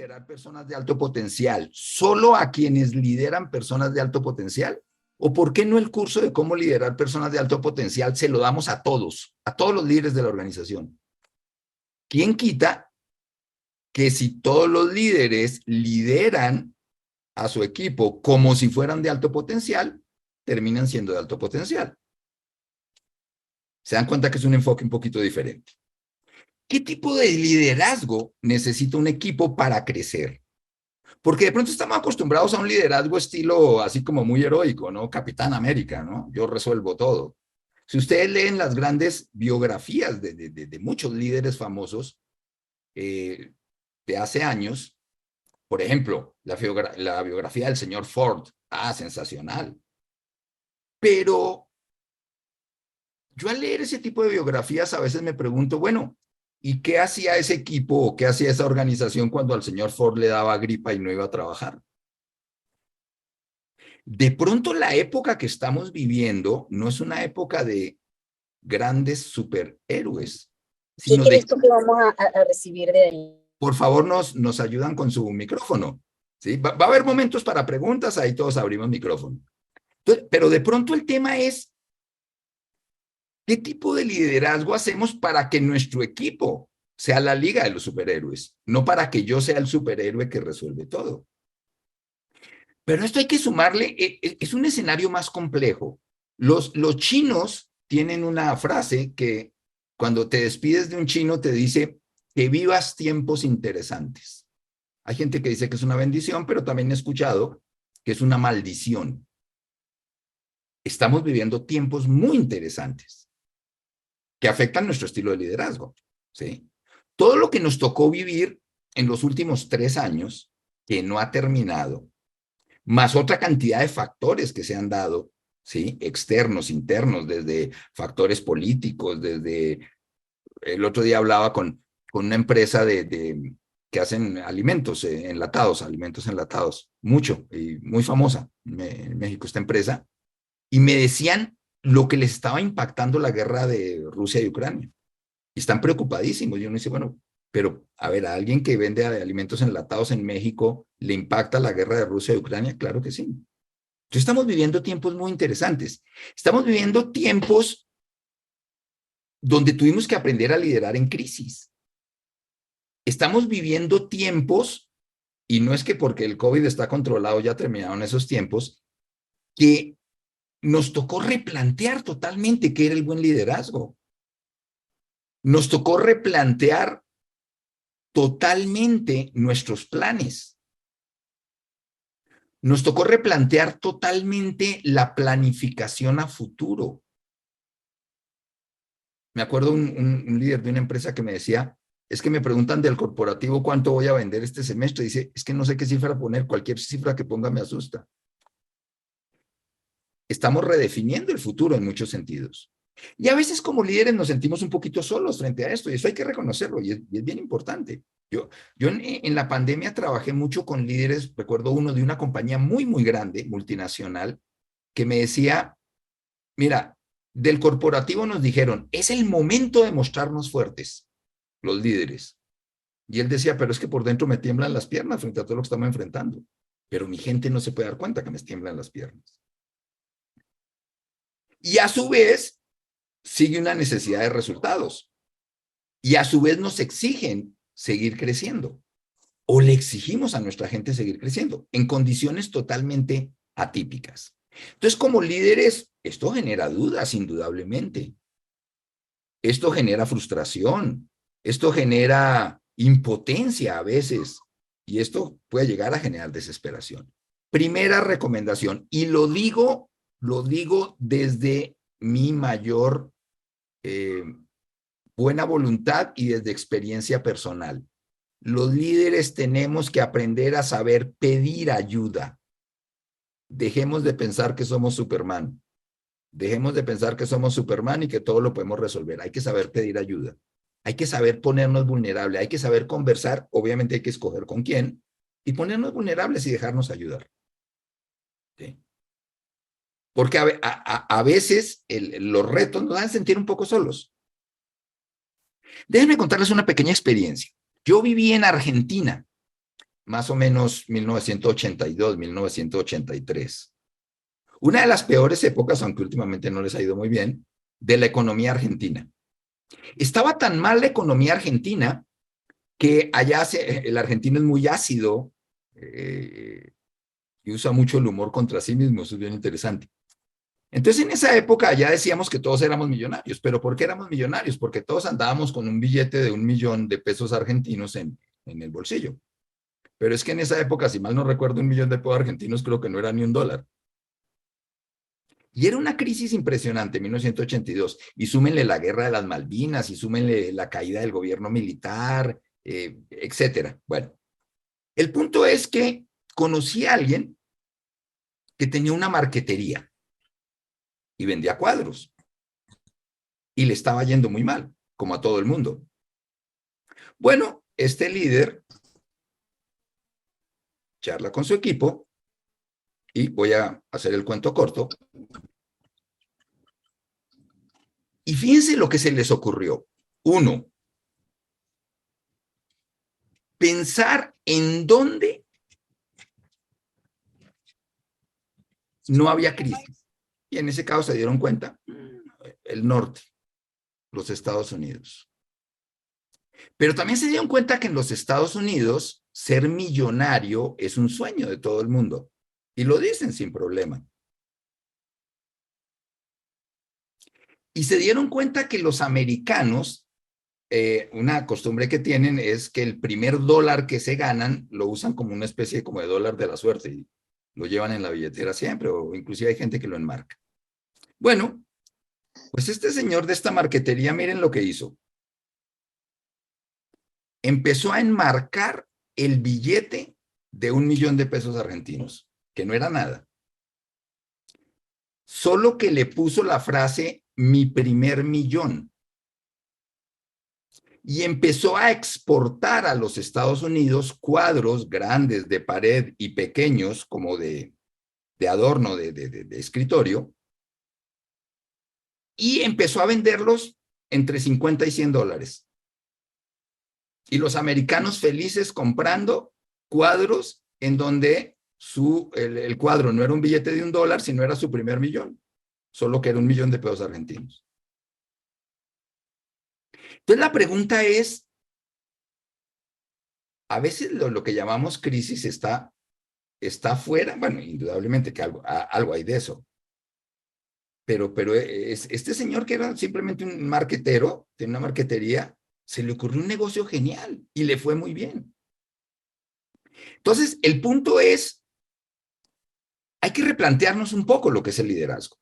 liderar personas de alto potencial solo a quienes lideran personas de alto potencial? ¿O por qué no el curso de cómo liderar personas de alto potencial se lo damos a todos los líderes de la organización? ¿Quién quita que si todos los líderes lideran a su equipo como si fueran de alto potencial, terminan siendo de alto potencial? Se dan cuenta que es un enfoque un poquito diferente. ¿Qué tipo de liderazgo necesita un equipo para crecer? Porque de pronto estamos acostumbrados a un liderazgo estilo así como muy heroico, ¿no? Capitán América, ¿no? Yo resuelvo todo. Si ustedes leen las grandes biografías de muchos líderes famosos de hace años, por ejemplo, la biografía del señor Ford, sensacional. Pero yo al leer ese tipo de biografías a veces me pregunto, bueno, ¿y qué hacía ese equipo o qué hacía esa organización cuando al señor Ford le daba gripa y no iba a trabajar? De pronto la época que estamos viviendo no es una época de grandes superhéroes, ¿Qué sino crees tú que vamos a recibir de ahí? Por favor, nos ayudan con su micrófono. ¿Sí? Va a haber momentos para preguntas, ahí todos abrimos micrófono. Entonces, pero de pronto el tema es, ¿qué tipo de liderazgo hacemos para que nuestro equipo sea la liga de los superhéroes? No para que yo sea el superhéroe que resuelve todo. Pero esto hay que sumarle, es un escenario más complejo. Los chinos tienen una frase que cuando te despides de un chino te dice que vivas tiempos interesantes. Hay gente que dice que es una bendición, pero también he escuchado que es una maldición. Estamos viviendo tiempos muy interesantes que afectan nuestro estilo de liderazgo, ¿sí? Todo lo que nos tocó vivir en los últimos 3 años, que no ha terminado, más otra cantidad de factores que se han dado, ¿sí? Externos, internos, desde factores políticos, desde... El otro día hablaba con una empresa que hacen alimentos enlatados, mucho y muy famosa en México esta empresa, y me decían lo que les estaba impactando la guerra de Rusia y Ucrania. Y están preocupadísimos. Y uno dice, bueno, pero a ver, a alguien que vende alimentos enlatados en México, ¿le impacta la guerra de Rusia y Ucrania? Claro que sí. Entonces estamos viviendo tiempos muy interesantes. Estamos viviendo tiempos donde tuvimos que aprender a liderar en crisis. Estamos viviendo tiempos, y no es que porque el COVID está controlado ya terminaron esos tiempos, que nos tocó replantear totalmente qué era el buen liderazgo. Nos tocó replantear totalmente nuestros planes. Nos tocó replantear totalmente la planificación a futuro. Me acuerdo un líder de una empresa que me decía, es que me preguntan del corporativo cuánto voy a vender este semestre. Dice, es que no sé qué cifra poner, cualquier cifra que ponga me asusta. Estamos redefiniendo el futuro en muchos sentidos. Y a veces como líderes nos sentimos un poquito solos frente a esto, y eso hay que reconocerlo, y es bien importante. Yo en la pandemia trabajé mucho con líderes, recuerdo uno de una compañía muy, muy grande, multinacional, que me decía, mira, del corporativo nos dijeron, es el momento de mostrarnos fuertes, los líderes. Y él decía, pero es que por dentro me tiemblan las piernas frente a todo lo que estamos enfrentando. Pero mi gente no se puede dar cuenta que me tiemblan las piernas. Y a su vez, sigue una necesidad de resultados. Y a su vez nos exigen seguir creciendo. O le exigimos a nuestra gente seguir creciendo en condiciones totalmente atípicas. Entonces, como líderes, esto genera dudas, indudablemente. Esto genera frustración. Esto genera impotencia a veces. Y esto puede llegar a generar desesperación. Primera recomendación, y lo digo desde mi mayor buena voluntad y desde experiencia personal. Los líderes tenemos que aprender a saber pedir ayuda. Dejemos de pensar que somos Superman. Dejemos de pensar que somos Superman y que todo lo podemos resolver. Hay que saber pedir ayuda. Hay que saber ponernos vulnerables. Hay que saber conversar. Obviamente hay que escoger con quién y ponernos vulnerables y dejarnos ayudar. ¿Sí? Porque a veces los retos nos hacen sentir un poco solos. Déjenme contarles una pequeña experiencia. Yo viví en Argentina más o menos 1982, 1983. Una de las peores épocas, aunque últimamente no les ha ido muy bien, de la economía argentina. Estaba tan mal la economía argentina que allá el argentino es muy ácido y usa mucho el humor contra sí mismo, eso es bien interesante. Entonces, en esa época ya decíamos que todos éramos millonarios, pero ¿por qué éramos millonarios? Porque todos andábamos con un billete de 1.000.000 de pesos argentinos en el bolsillo. Pero es que en esa época, si mal no recuerdo, 1.000.000 de pesos argentinos creo que no era ni $1. Y era una crisis impresionante, 1982. Y súmenle la guerra de las Malvinas, y súmenle la caída del gobierno militar, etcétera. Bueno, el punto es que conocí a alguien que tenía una marquetería y vendía cuadros. Y le estaba yendo muy mal, como a todo el mundo. Bueno, este líder charla con su equipo y voy a hacer el cuento corto. Y fíjense lo que se les ocurrió. Uno, pensar en dónde no había crisis. Y en ese caso se dieron cuenta, el norte, los Estados Unidos. Pero también se dieron cuenta que en los Estados Unidos ser millonario es un sueño de todo el mundo. Y lo dicen sin problema. Y se dieron cuenta que los americanos, una costumbre que tienen es que el primer dólar que se ganan lo usan como una especie como de dólar de la suerte y lo llevan en la billetera siempre, o inclusive hay gente que lo enmarca. Bueno, pues este señor de esta marquetería, miren lo que hizo. Empezó a enmarcar el billete de 1.000.000 de pesos argentinos, que no era nada. Solo que le puso la frase, mi primer millón. Y empezó a exportar a los Estados Unidos cuadros grandes de pared y pequeños como de adorno de escritorio, y empezó a venderlos entre 50 y $100. Y los americanos felices comprando cuadros en donde el cuadro no era un billete de $1, sino era su primer millón, solo que era 1.000.000 de pesos argentinos. Entonces la pregunta es, a veces lo que llamamos crisis está fuera, bueno, indudablemente que algo hay de eso, pero este señor que era simplemente un marquetero, tiene una marquetería, se le ocurrió un negocio genial y le fue muy bien. Entonces, el punto es, hay que replantearnos un poco lo que es el liderazgo.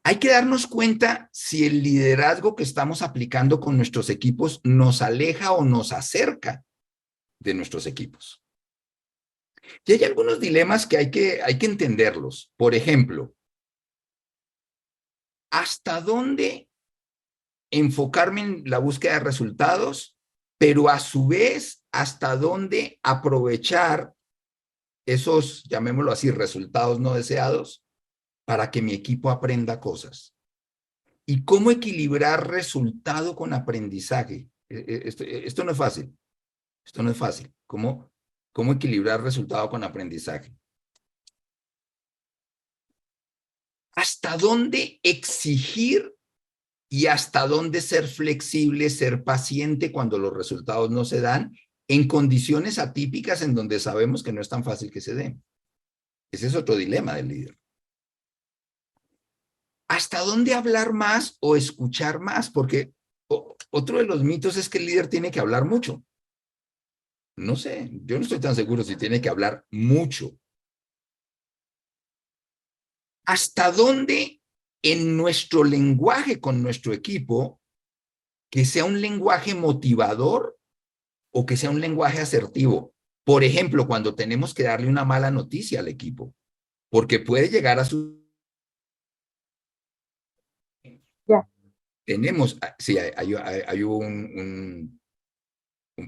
Hay que darnos cuenta si el liderazgo que estamos aplicando con nuestros equipos nos aleja o nos acerca de nuestros equipos. Y hay algunos dilemas que hay que entenderlos. Por ejemplo, ¿hasta dónde enfocarme en la búsqueda de resultados, pero a su vez, hasta dónde aprovechar esos, llamémoslo así, resultados no deseados para que mi equipo aprenda cosas? ¿Y cómo equilibrar resultado con aprendizaje? Esto no es fácil. Esto no es fácil. ¿Cómo equilibrar resultado con aprendizaje? ¿Hasta dónde exigir y hasta dónde ser flexible, ser paciente cuando los resultados no se dan en condiciones atípicas en donde sabemos que no es tan fácil que se den? Ese es otro dilema del líder. ¿Hasta dónde hablar más o escuchar más? Porque otro de los mitos es que el líder tiene que hablar mucho. No sé, yo no estoy tan seguro si tiene que hablar mucho. ¿Hasta dónde en nuestro lenguaje con nuestro equipo, que sea un lenguaje motivador o que sea un lenguaje asertivo? Por ejemplo, cuando tenemos que darle una mala noticia al equipo, porque puede llegar a su... Ya. Tenemos, sí, hay un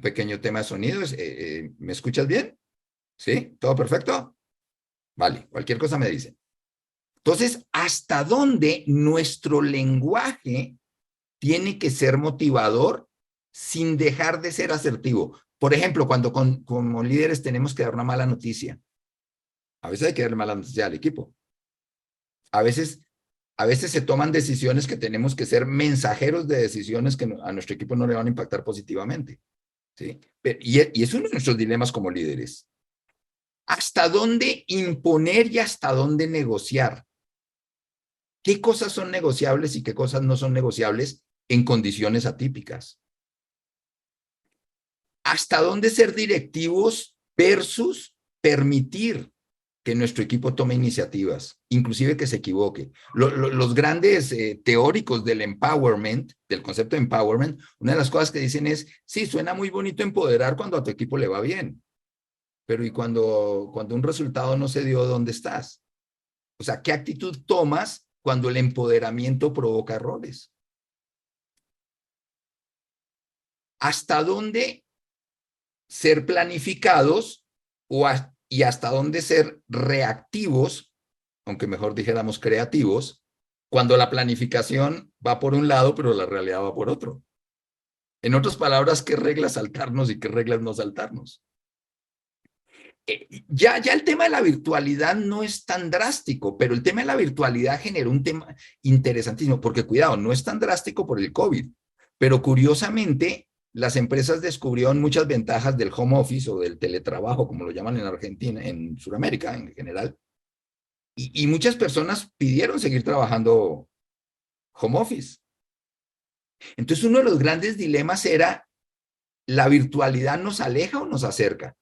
pequeño tema de sonidos. ¿Me escuchas bien? ¿Sí? ¿Todo perfecto? Vale, cualquier cosa me dice. Entonces, ¿hasta dónde nuestro lenguaje tiene que ser motivador sin dejar de ser asertivo? Por ejemplo, cuando como líderes tenemos que dar una mala noticia. A veces hay que dar mala noticia al equipo. A veces se toman decisiones que tenemos que ser mensajeros de decisiones que a nuestro equipo no le van a impactar positivamente. ¿Sí? Y es uno de nuestros dilemas como líderes. ¿Hasta dónde imponer y hasta dónde negociar? ¿Qué cosas son negociables y qué cosas no son negociables en condiciones atípicas? ¿Hasta dónde ser directivos versus permitir que nuestro equipo tome iniciativas, inclusive que se equivoque? Los grandes teóricos del empowerment, del concepto de empowerment, una de las cosas que dicen es, sí, suena muy bonito empoderar cuando a tu equipo le va bien, pero ¿y cuando un resultado no se dio, dónde estás? O sea, ¿qué actitud tomas cuando el empoderamiento provoca errores? ¿Hasta dónde ser planificados y hasta dónde ser reactivos, aunque mejor dijéramos creativos, cuando la planificación va por un lado, pero la realidad va por otro? En otras palabras, ¿qué reglas saltarnos y qué reglas no saltarnos? Ya el tema de la virtualidad no es tan drástico, pero el tema de la virtualidad generó un tema interesantísimo, porque cuidado, no es tan drástico por el COVID, pero curiosamente las empresas descubrieron muchas ventajas del home office o del teletrabajo, como lo llaman en Argentina, en Sudamérica en general, y muchas personas pidieron seguir trabajando home office. Entonces uno de los grandes dilemas era, ¿la virtualidad nos aleja o nos acerca?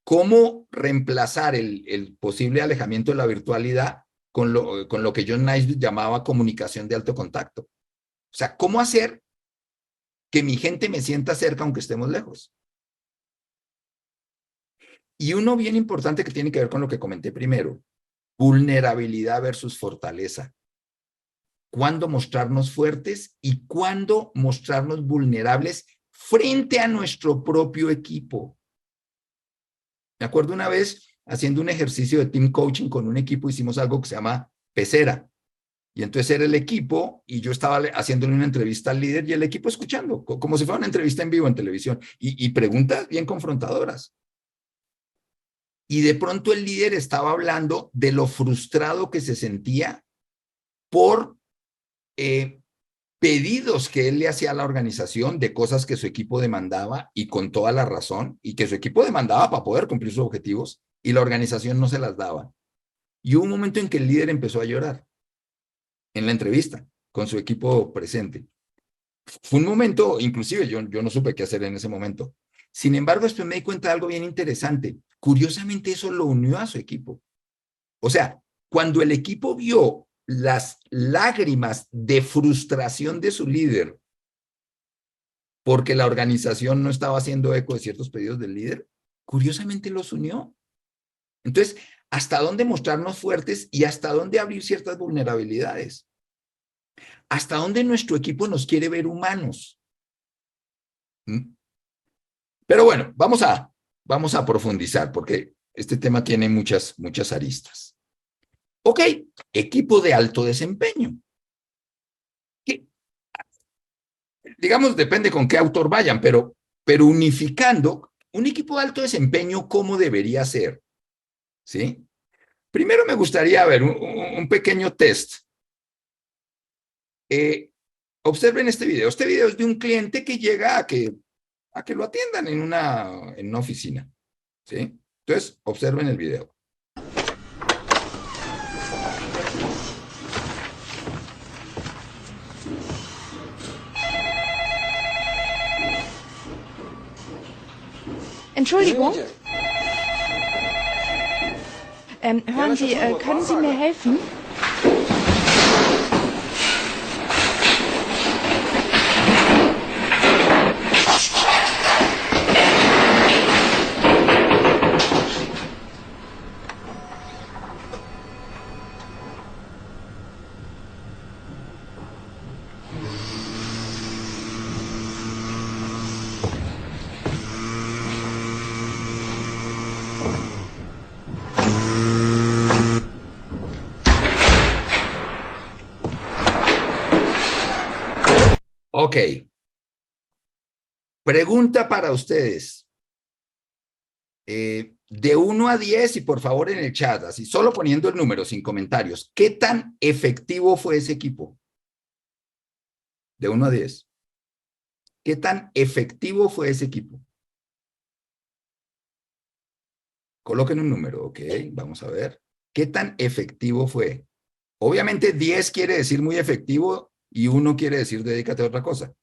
¿Cómo reemplazar el posible alejamiento de la virtualidad con lo que John Naisbitt llamaba comunicación de alto contacto? O sea, ¿cómo hacer que mi gente me sienta cerca aunque estemos lejos? Y uno bien importante que tiene que ver con lo que comenté primero, vulnerabilidad versus fortaleza. ¿Cuándo mostrarnos fuertes y cuándo mostrarnos vulnerables frente a nuestro propio equipo? Me acuerdo una vez haciendo un ejercicio de team coaching con un equipo, hicimos algo que se llama pecera. Y entonces era el equipo y yo estaba haciéndole una entrevista al líder y el equipo escuchando, como si fuera una entrevista en vivo en televisión, y preguntas bien confrontadoras. Y de pronto el líder estaba hablando de lo frustrado que se sentía por pedidos que él le hacía a la organización de cosas que su equipo demandaba, y con toda la razón, y que su equipo demandaba para poder cumplir sus objetivos, y la organización no se las daba. Y hubo un momento en que el líder empezó a llorar en la entrevista con su equipo presente. Fue un momento, inclusive yo no supe qué hacer en ese momento. Sin embargo, después me di cuenta de algo bien interesante. Curiosamente, eso lo unió a su equipo. O sea, cuando el equipo vio las lágrimas de frustración de su líder porque la organización no estaba haciendo eco de ciertos pedidos del líder, curiosamente los unió. Entonces, ¿hasta dónde mostrarnos fuertes y hasta dónde abrir ciertas vulnerabilidades? ¿Hasta dónde nuestro equipo nos quiere ver humanos? Pero bueno, vamos a profundizar porque este tema tiene muchas aristas. Ok, equipo de alto desempeño. ¿Qué? Digamos, depende con qué autor vayan, pero unificando, un equipo de alto desempeño, ¿cómo debería ser? ¿Sí? Primero me gustaría ver un pequeño test. Observen este video. Este video es de un cliente que llega a que lo atiendan en una oficina. ¿Sí? Entonces, observen el video. Entschuldigung. Hören Sie, können Sie mir helfen? Ok. Pregunta para ustedes. De 1 a 10 y por favor en el chat, así solo poniendo el número sin comentarios. ¿Qué tan efectivo fue ese equipo? De 1 a 10. ¿Qué tan efectivo fue ese equipo? Coloquen un número, ok, vamos a ver. ¿Qué tan efectivo fue? Obviamente 10 quiere decir muy efectivo y 1 quiere decir dedícate a otra cosa.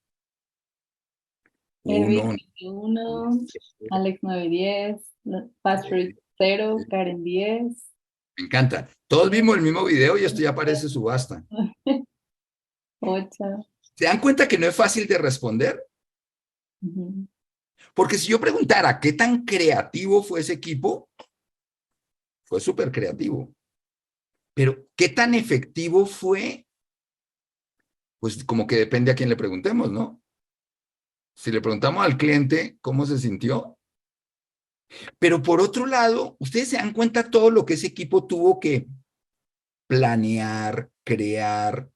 Erwin 1. 21, Alex 910, Patrick 0, Karen 10. Me encanta. Todos vimos el mismo video y esto ya parece subasta. 8. ¿Se dan cuenta que no es fácil de responder? Porque si yo preguntara qué tan creativo fue ese equipo, fue súper creativo. Pero qué tan efectivo fue, pues como que depende a quién le preguntemos, ¿no? Si le preguntamos al cliente cómo se sintió. Pero por otro lado, ustedes se dan cuenta todo lo que ese equipo tuvo que planear, crear,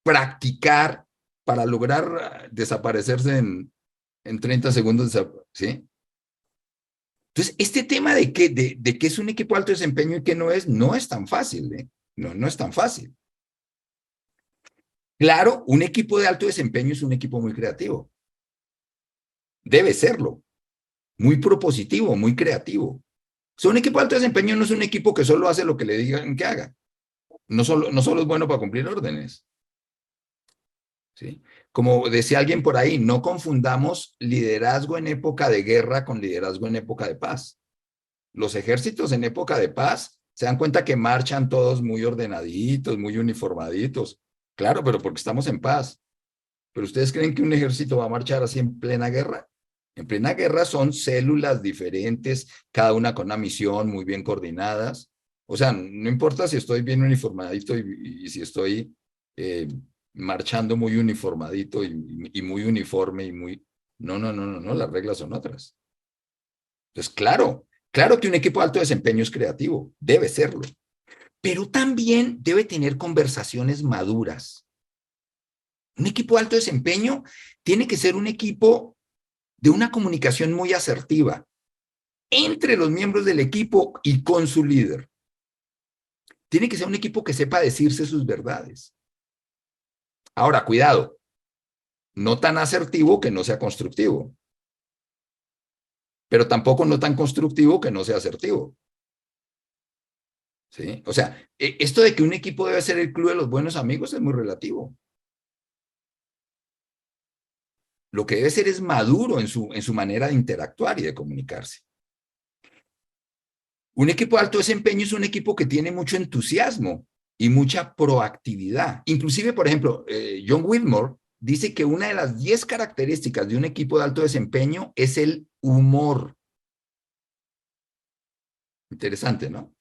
practicar para lograr desaparecerse en 30 segundos, ¿sí? Entonces, este tema de qué es un equipo de alto desempeño y qué no es tan fácil, ¿eh? No es tan fácil. Claro, un equipo de alto desempeño es un equipo muy creativo. Debe serlo. Muy propositivo, muy creativo. O sea, un equipo de alto desempeño no es un equipo que solo hace lo que le digan que haga. No solo es bueno para cumplir órdenes. ¿Sí? Como decía alguien por ahí, no confundamos liderazgo en época de guerra con liderazgo en época de paz. Los ejércitos en época de paz se dan cuenta que marchan todos muy ordenaditos, muy uniformaditos. Claro, pero porque estamos en paz. ¿Pero ustedes creen que un ejército va a marchar así en plena guerra? En plena guerra son células diferentes, cada una con una misión muy bien coordinadas. O sea, no importa si estoy bien uniformadito y si estoy marchando muy uniformadito y muy uniforme y muy... No, las reglas son otras. Entonces, claro que un equipo de alto desempeño es creativo, debe serlo, pero también debe tener conversaciones maduras. Un equipo de alto desempeño tiene que ser un equipo de una comunicación muy asertiva entre los miembros del equipo y con su líder. Tiene que ser un equipo que sepa decirse sus verdades. Ahora, cuidado, no tan asertivo que no sea constructivo, pero tampoco no tan constructivo que no sea asertivo. ¿Sí? O sea, esto de que un equipo debe ser el club de los buenos amigos es muy relativo. Lo que debe ser es maduro en su manera de interactuar y de comunicarse. Un equipo de alto desempeño es un equipo que tiene mucho entusiasmo y mucha proactividad. Inclusive, por ejemplo, John Whitmore dice que una de las 10 características de un equipo de alto desempeño es el humor. Interesante, ¿no?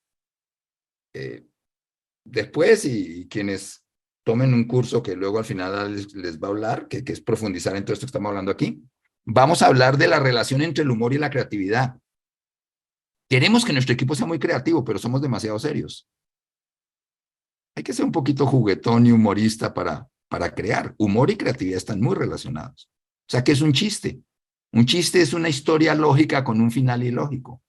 Después, y quienes tomen un curso que luego al final les va a hablar, que es profundizar en todo esto que estamos hablando aquí, vamos a hablar de la relación entre el humor y la creatividad. Queremos que nuestro equipo sea muy creativo, pero somos demasiado serios. Hay que ser un poquito juguetón y humorista para crear. Humor y creatividad están muy relacionados. O sea, ¿qué es un chiste? Un chiste es una historia lógica con un final ilógico.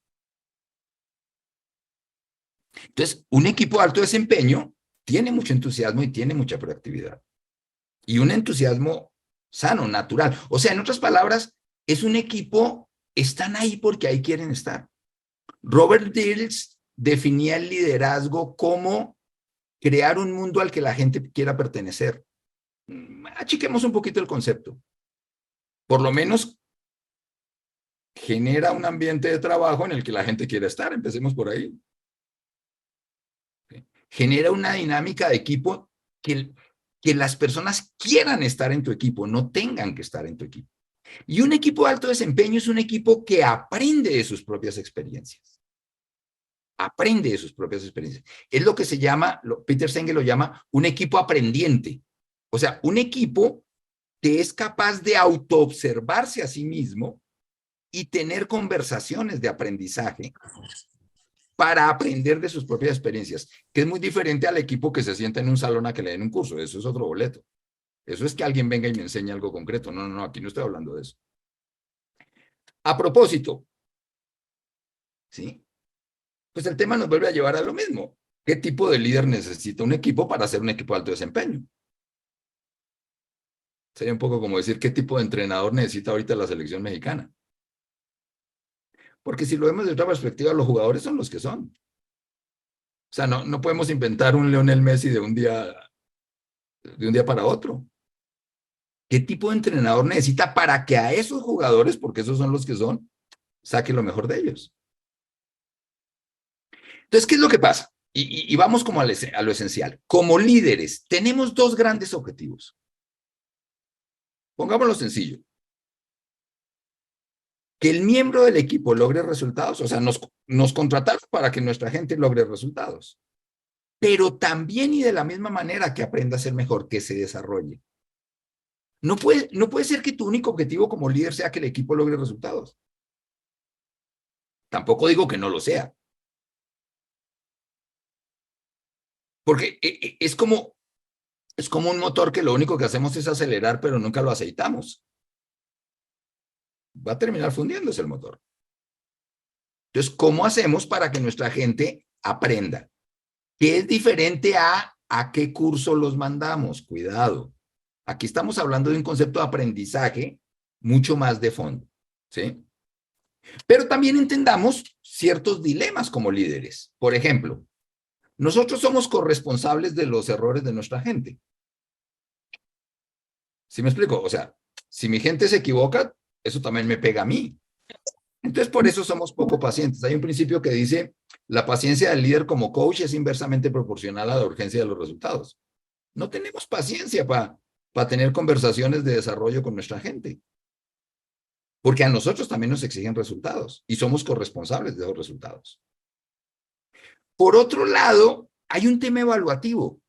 Entonces, un equipo de alto desempeño tiene mucho entusiasmo y tiene mucha proactividad. Y un entusiasmo sano, natural. O sea, en otras palabras, es un equipo, están ahí porque ahí quieren estar. Robert Dills definía el liderazgo como crear un mundo al que la gente quiera pertenecer. Achiquemos un poquito el concepto. Por lo menos genera un ambiente de trabajo en el que la gente quiera estar. Empecemos por ahí. ¿Sí? Genera una dinámica de equipo que las personas quieran estar en tu equipo, no tengan que estar en tu equipo. Y un equipo de alto desempeño es un equipo que aprende de sus propias experiencias. Aprende de sus propias experiencias. Es lo que se llama, Peter Senge lo llama un equipo aprendiente. O sea, un equipo que es capaz de autoobservarse a sí mismo y tener conversaciones de aprendizaje para aprender de sus propias experiencias, que es muy diferente al equipo que se sienta en un salón a que le den un curso. Eso es otro boleto. Eso es que alguien venga y me enseñe algo concreto. No, no, no, aquí no estoy hablando de eso. A propósito, ¿sí? Pues el tema nos vuelve a llevar a lo mismo. ¿Qué tipo de líder necesita un equipo para hacer un equipo de alto desempeño? Sería un poco como decir qué tipo de entrenador necesita ahorita la selección mexicana. Porque si lo vemos de otra perspectiva, los jugadores son los que son. O sea, no podemos inventar un Lionel Messi de un día para otro. ¿Qué tipo de entrenador necesita para que a esos jugadores, porque esos son los que son, saque lo mejor de ellos? Entonces, ¿qué es lo que pasa? Y vamos como a lo esencial. Como líderes, tenemos dos grandes objetivos. Pongámoslo sencillo. Que el miembro del equipo logre resultados, o sea, nos contrataron para que nuestra gente logre resultados. Pero también y de la misma manera que aprenda a ser mejor, que se desarrolle. No puede ser que tu único objetivo como líder sea que el equipo logre resultados. Tampoco digo que no lo sea. Porque es como un motor que lo único que hacemos es acelerar, pero nunca lo aceitamos. Va a terminar fundiéndose el motor. Entonces, ¿cómo hacemos para que nuestra gente aprenda? ¿Qué es diferente a qué curso los mandamos? Cuidado. Aquí estamos hablando de un concepto de aprendizaje mucho más de fondo, ¿sí? Pero también entendamos ciertos dilemas como líderes. Por ejemplo, nosotros somos corresponsables de los errores de nuestra gente. ¿Sí me explico? O sea, si mi gente se equivoca, eso también me pega a mí. Entonces, por eso somos poco pacientes. Hay un principio que dice, la paciencia del líder como coach es inversamente proporcional a la urgencia de los resultados. No tenemos paciencia para tener conversaciones de desarrollo con nuestra gente. Porque a nosotros también nos exigen resultados y somos corresponsables de esos resultados. Por otro lado, hay un tema evaluativo.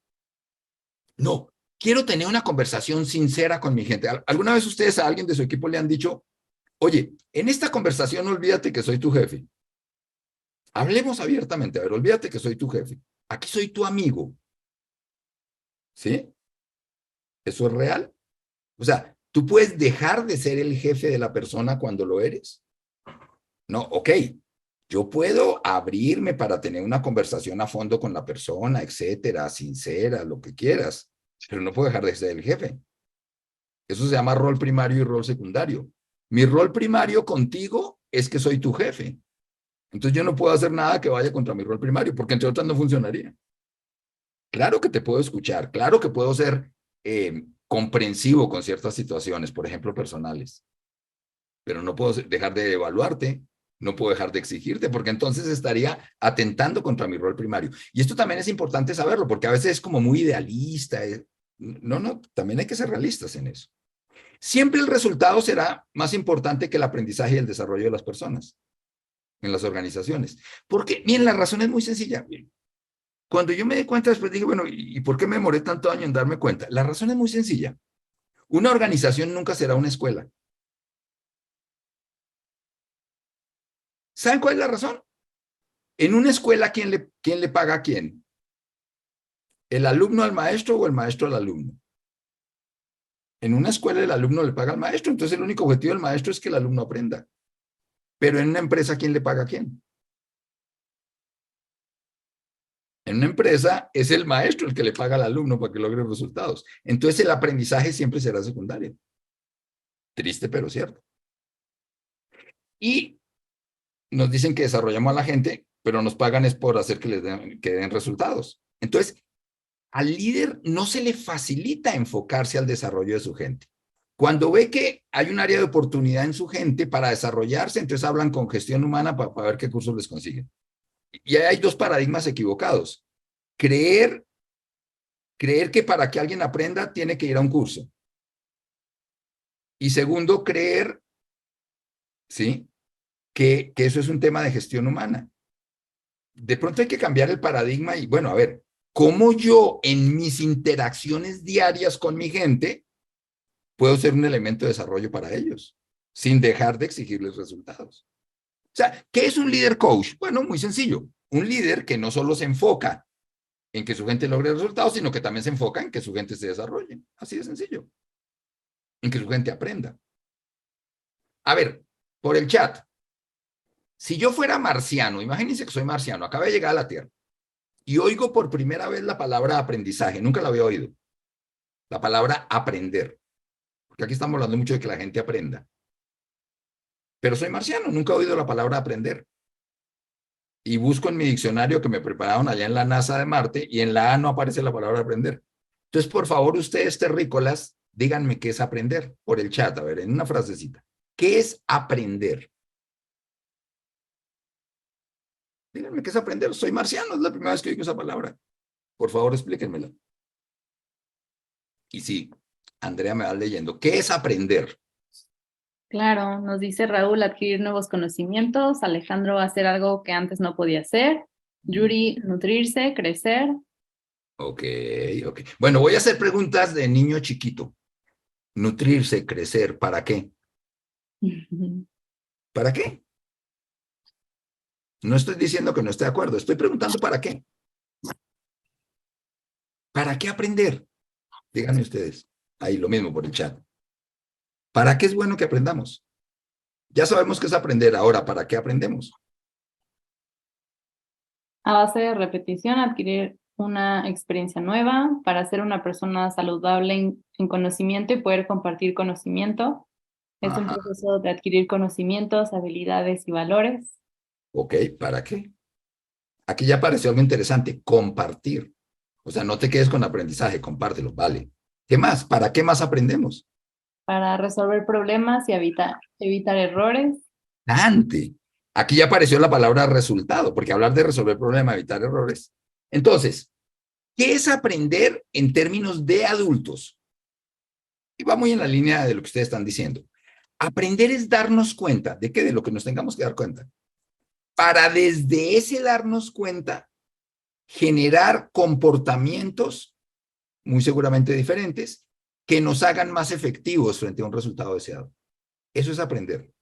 No, quiero tener una conversación sincera con mi gente. ¿Alguna vez ustedes a alguien de su equipo le han dicho, oye, en esta conversación olvídate que soy tu jefe? Hablemos abiertamente, a ver, olvídate que soy tu jefe. Aquí soy tu amigo. ¿Sí? ¿Eso es real? O sea, ¿tú puedes dejar de ser el jefe de la persona cuando lo eres? No, ok. Yo puedo abrirme para tener una conversación a fondo con la persona, etcétera, sincera, lo que quieras, pero no puedo dejar de ser el jefe. Eso se llama rol primario y rol secundario. Mi rol primario contigo es que soy tu jefe. Entonces yo no puedo hacer nada que vaya contra mi rol primario, porque entre otras no funcionaría. Claro que te puedo escuchar, claro que puedo ser comprensivo con ciertas situaciones, por ejemplo, personales, pero no puedo dejar de evaluarte, no puedo dejar de exigirte, porque entonces estaría atentando contra mi rol primario. Y esto también es importante saberlo, porque a veces es como muy idealista. No, también hay que ser realistas en eso. Siempre el resultado será más importante que el aprendizaje y el desarrollo de las personas en las organizaciones. Porque, bien, la razón es muy sencilla. Cuando yo me di cuenta después dije, bueno, ¿y por qué me demoré tanto año en darme cuenta? La razón es muy sencilla. Una organización nunca será una escuela. ¿Saben cuál es la razón? En una escuela, ¿quién le paga a quién? ¿El alumno al maestro o el maestro al alumno? En una escuela el alumno le paga al maestro, entonces el único objetivo del maestro es que el alumno aprenda. Pero en una empresa, ¿quién le paga a quién? En una empresa es el maestro el que le paga al alumno para que logre resultados. Entonces el aprendizaje siempre será secundario. Triste, pero cierto. Y nos dicen que desarrollamos a la gente, pero nos pagan es por hacer que den resultados. Entonces, al líder no se le facilita enfocarse al desarrollo de su gente. Cuando ve que hay un área de oportunidad en su gente para desarrollarse, entonces hablan con gestión humana para ver qué cursos les consiguen. Y hay dos paradigmas equivocados. Creer que para que alguien aprenda tiene que ir a un curso. Y segundo, creer, ¿sí?, que eso es un tema de gestión humana. De pronto hay que cambiar el paradigma y, bueno, a ver, ¿cómo yo en mis interacciones diarias con mi gente puedo ser un elemento de desarrollo para ellos sin dejar de exigirles resultados? O sea, ¿qué es un líder coach? Bueno, muy sencillo. Un líder que no solo se enfoca en que su gente logre resultados, sino que también se enfoca en que su gente se desarrolle. Así de sencillo. En que su gente aprenda. A ver, por el chat. Si yo fuera marciano, imagínense que soy marciano, acabo de llegar a la Tierra, y oigo por primera vez la palabra aprendizaje, nunca la había oído. La palabra aprender. Porque aquí estamos hablando mucho de que la gente aprenda. Pero soy marciano, nunca he oído la palabra aprender. Y busco en mi diccionario que me prepararon allá en la NASA de Marte, y en la A no aparece la palabra aprender. Entonces, por favor, ustedes terrícolas, díganme qué es aprender por el chat, a ver, en una frasecita. ¿Qué es aprender? Díganme qué es aprender. Soy marciano, es la primera vez que oigo esa palabra. Por favor, explíquenmela. Y sí, Andrea me va leyendo. ¿Qué es aprender? Claro, nos dice Raúl, adquirir nuevos conocimientos. Alejandro, hacer algo que antes no podía hacer. Yuri, nutrirse, crecer. Ok. Bueno, voy a hacer preguntas de niño chiquito. Nutrirse, crecer, ¿para qué? ¿Para qué? No estoy diciendo que no esté de acuerdo, estoy preguntando ¿para qué? ¿Para qué aprender? Díganme ustedes. Ahí lo mismo por el chat. ¿Para qué es bueno que aprendamos? Ya sabemos qué es aprender, ahora, ¿para qué aprendemos? A base de repetición, adquirir una experiencia nueva para ser una persona saludable en conocimiento y poder compartir conocimiento. Es un Ajá. proceso de adquirir conocimientos, habilidades y valores. Ok, ¿para qué? Aquí ya apareció algo interesante, compartir. O sea, no te quedes con aprendizaje, compártelo, vale. ¿Qué más? ¿Para qué más aprendemos? Para resolver problemas y evitar errores. Ante. Aquí ya apareció la palabra resultado, porque hablar de resolver problemas, evitar errores. Entonces, ¿qué es aprender en términos de adultos? Y va muy en la línea de lo que ustedes están diciendo. Aprender es darnos cuenta de que de lo que nos tengamos que dar cuenta. Para desde ese darnos cuenta, generar comportamientos muy seguramente diferentes que nos hagan más efectivos frente a un resultado deseado. Eso es aprender.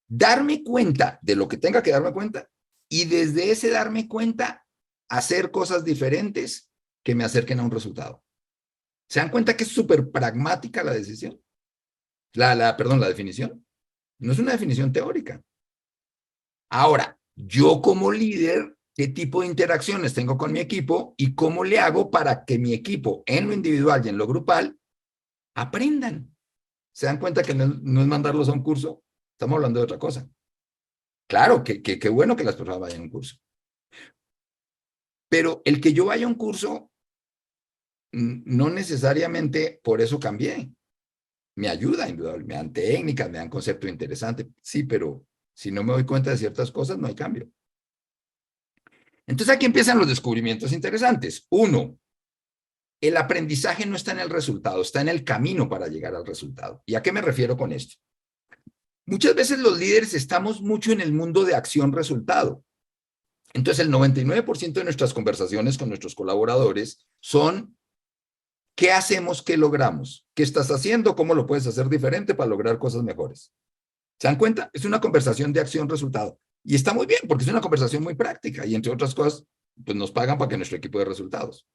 Darme cuenta de lo que tenga que darme cuenta y desde ese darme cuenta hacer cosas diferentes que me acerquen a un resultado. ¿Se dan cuenta que es súper pragmática la decisión? Perdón, la definición. No es una definición teórica. Ahora, yo como líder, ¿qué tipo de interacciones tengo con mi equipo y cómo le hago para que mi equipo, en lo individual y en lo grupal, aprendan? ¿Se dan cuenta que no es mandarlos a un curso? Estamos hablando de otra cosa. Claro, que bueno que las personas vayan a un curso. Pero el que yo vaya a un curso, no necesariamente por eso cambié. Me ayuda, indudablemente. Me dan técnicas, me dan conceptos interesantes. Sí, pero si no me doy cuenta de ciertas cosas, no hay cambio. Entonces aquí empiezan los descubrimientos interesantes. Uno, el aprendizaje no está en el resultado, está en el camino para llegar al resultado. ¿Y a qué me refiero con esto? Muchas veces los líderes estamos mucho en el mundo de acción-resultado. Entonces el 99% de nuestras conversaciones con nuestros colaboradores son ¿qué hacemos? ¿Qué logramos? ¿Qué estás haciendo? ¿Cómo lo puedes hacer diferente para lograr cosas mejores? ¿Se dan cuenta? Es una conversación de acción-resultado. Y está muy bien, porque es una conversación muy práctica. Y entre otras cosas, pues nos pagan para que nuestro equipo dé resultados.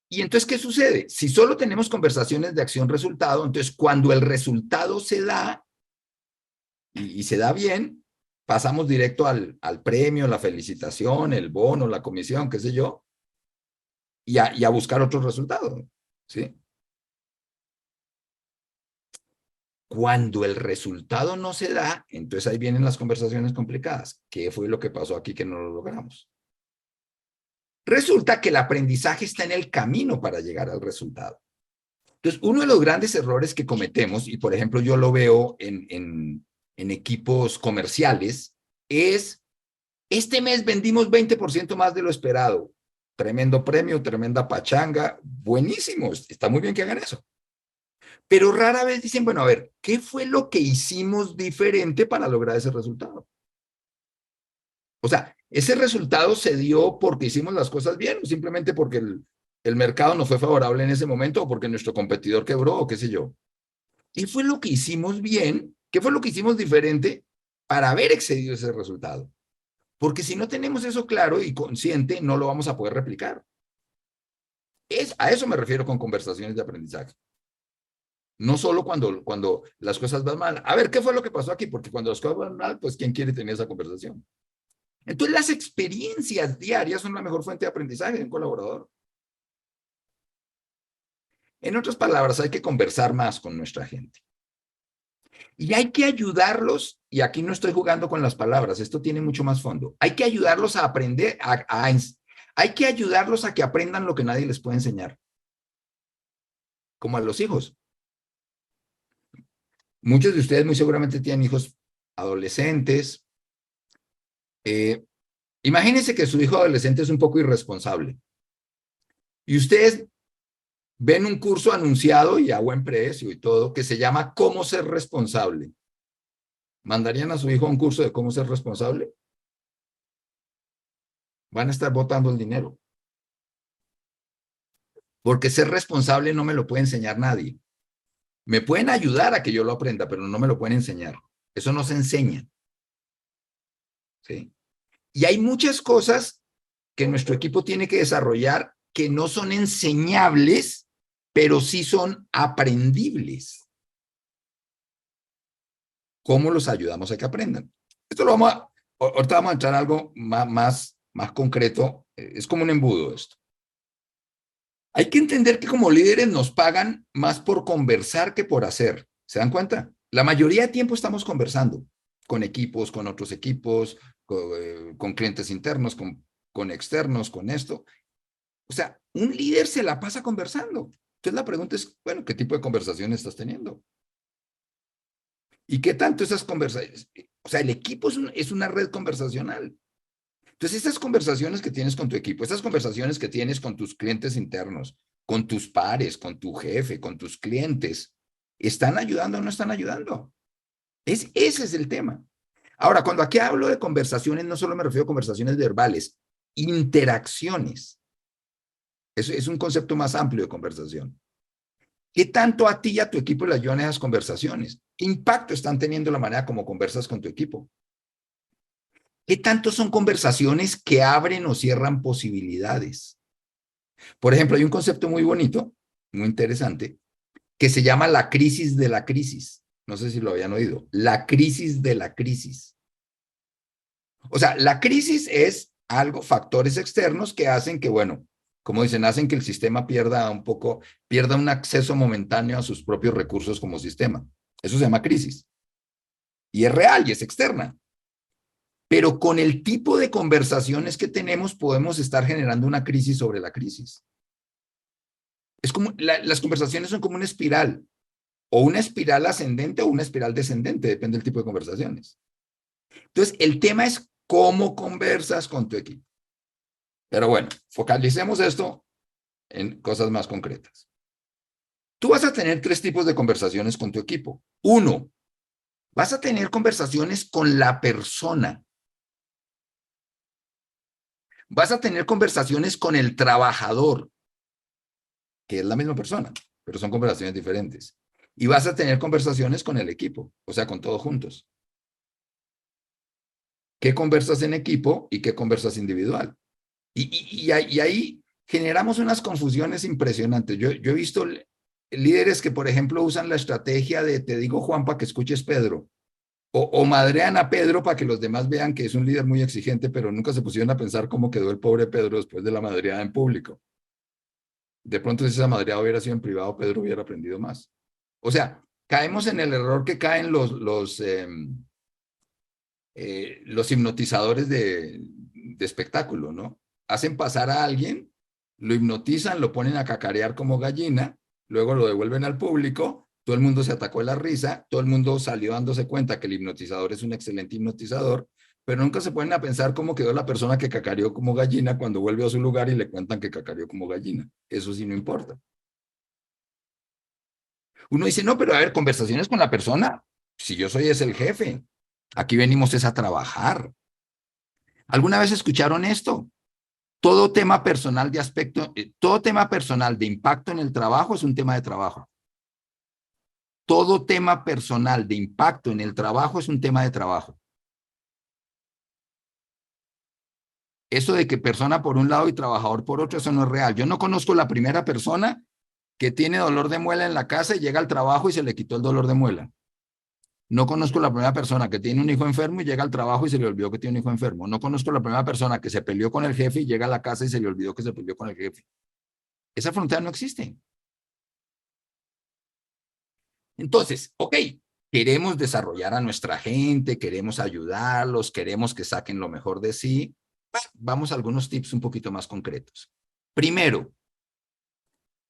Y entonces, ¿qué sucede? Si solo tenemos conversaciones de acción-resultado, entonces cuando el resultado se da y se da bien, pasamos directo al premio, la felicitación, el bono, la comisión, qué sé yo, y a buscar otros resultados, ¿sí? Cuando el resultado no se da, entonces ahí vienen las conversaciones complicadas. ¿Qué fue lo que pasó aquí que no lo logramos? Resulta que el aprendizaje está en el camino para llegar al resultado. Entonces, uno de los grandes errores que cometemos, y por ejemplo yo lo veo en equipos comerciales, es, este mes vendimos 20% más de lo esperado. Tremendo premio, tremenda pachanga, buenísimo, está muy bien que hagan eso. Pero rara vez dicen, bueno, a ver, ¿qué fue lo que hicimos diferente para lograr ese resultado? O sea, ¿ese resultado se dio porque hicimos las cosas bien o simplemente porque el mercado no fue favorable en ese momento o porque nuestro competidor quebró o qué sé yo? ¿Qué fue lo que hicimos bien? ¿Qué fue lo que hicimos diferente para haber excedido ese resultado? Porque si no tenemos eso claro y consciente, no lo vamos a poder replicar. A eso me refiero con conversaciones de aprendizaje. No solo cuando las cosas van mal. A ver, ¿qué fue lo que pasó aquí? Porque cuando las cosas van mal, pues ¿quién quiere tener esa conversación? Entonces, las experiencias diarias son la mejor fuente de aprendizaje de un colaborador. En otras palabras, hay que conversar más con nuestra gente. Y hay que ayudarlos, y aquí no estoy jugando con las palabras, esto tiene mucho más fondo. Hay que ayudarlos a aprender, hay que ayudarlos a que aprendan lo que nadie les puede enseñar. Como a los hijos. Muchos de ustedes muy seguramente tienen hijos adolescentes. Imagínense que su hijo adolescente es un poco irresponsable. Y ustedes ven un curso anunciado y a buen precio y todo, que se llama ¿Cómo ser responsable? ¿Mandarían a su hijo a un curso de cómo ser responsable? Van a estar botando el dinero. Porque ser responsable no me lo puede enseñar nadie. Me pueden ayudar a que yo lo aprenda, pero no me lo pueden enseñar. Eso no se enseña. ¿Sí? Y hay muchas cosas que nuestro equipo tiene que desarrollar que no son enseñables, pero sí son aprendibles. ¿Cómo los ayudamos a que aprendan? Esto lo ahorita vamos a entrar a algo más concreto. Es como un embudo esto. Hay que entender que como líderes nos pagan más por conversar que por hacer. ¿Se dan cuenta? La mayoría de tiempo estamos conversando con equipos, con otros equipos, con clientes internos, con externos, con esto. O sea, un líder se la pasa conversando. Entonces la pregunta es, bueno, ¿qué tipo de conversación estás teniendo? ¿Y qué tanto esas conversaciones? O sea, el equipo es una red conversacional. Entonces, estas conversaciones que tienes con tu equipo, estas conversaciones que tienes con tus clientes internos, con tus pares, con tu jefe, con tus clientes, ¿están ayudando o no están ayudando? Ese es el tema. Ahora, cuando aquí hablo de conversaciones, no solo me refiero a conversaciones verbales, interacciones. Es un concepto más amplio de conversación. ¿Qué tanto a ti y a tu equipo le ayudan esas conversaciones? ¿Qué impacto están teniendo la manera como conversas con tu equipo? ¿Qué tanto son conversaciones que abren o cierran posibilidades? Por ejemplo, hay un concepto muy bonito, muy interesante, que se llama la crisis de la crisis. No sé si lo habían oído. La crisis de la crisis. O sea, la crisis es algo, factores externos que hacen que, bueno, como dicen, hacen que el sistema pierda un acceso momentáneo a sus propios recursos como sistema. Eso se llama crisis. Y es real y es externa. Pero con el tipo de conversaciones que tenemos podemos estar generando una crisis sobre la crisis. Es como, las conversaciones son como una espiral, o una espiral ascendente o una espiral descendente, depende del tipo de conversaciones. Entonces, el tema es cómo conversas con tu equipo. Pero bueno, focalicemos esto en cosas más concretas. Tú vas a tener 3 tipos de conversaciones con tu equipo. 1, vas a tener conversaciones con la persona. Vas a tener conversaciones con el trabajador, que es la misma persona, pero son conversaciones diferentes. Y vas a tener conversaciones con el equipo, o sea, con todos juntos. ¿Qué conversas en equipo y qué conversas individual? Y ahí generamos unas confusiones impresionantes. Yo he visto líderes que, por ejemplo, usan la estrategia de te digo Juan para que escuches Pedro, o madrean a Pedro para que los demás vean que es un líder muy exigente, pero nunca se pusieron a pensar cómo quedó el pobre Pedro después de la madreada en público. De pronto, si esa madreada hubiera sido en privado, Pedro hubiera aprendido más. O sea, caemos en el error que caen los hipnotizadores de espectáculo, ¿no? Hacen pasar a alguien, lo hipnotizan, lo ponen a cacarear como gallina, luego lo devuelven al público, todo el mundo se atacó de la risa, todo el mundo salió dándose cuenta que el hipnotizador es un excelente hipnotizador, pero nunca se ponen a pensar cómo quedó la persona que cacareó como gallina cuando vuelve a su lugar y le cuentan que cacareó como gallina. Eso sí no importa. Uno dice, no, pero a ver, conversaciones con la persona. Si yo soy el jefe, aquí venimos es a trabajar. ¿Alguna vez escucharon esto? Todo tema personal todo tema personal de impacto en el trabajo es un tema de trabajo. Todo tema personal de impacto en el trabajo es un tema de trabajo. Eso de que persona por un lado y trabajador por otro, eso no es real. Yo no conozco la primera persona que tiene dolor de muela en la casa y llega al trabajo y se le quitó el dolor de muela. No conozco la primera persona que tiene un hijo enfermo y llega al trabajo y se le olvidó que tiene un hijo enfermo. No conozco la primera persona que se peleó con el jefe y llega a la casa y se le olvidó que se peleó con el jefe. Esa frontera no existe. Entonces, ok, queremos desarrollar a nuestra gente, queremos ayudarlos, queremos que saquen lo mejor de sí. Vamos a algunos tips un poquito más concretos. Primero,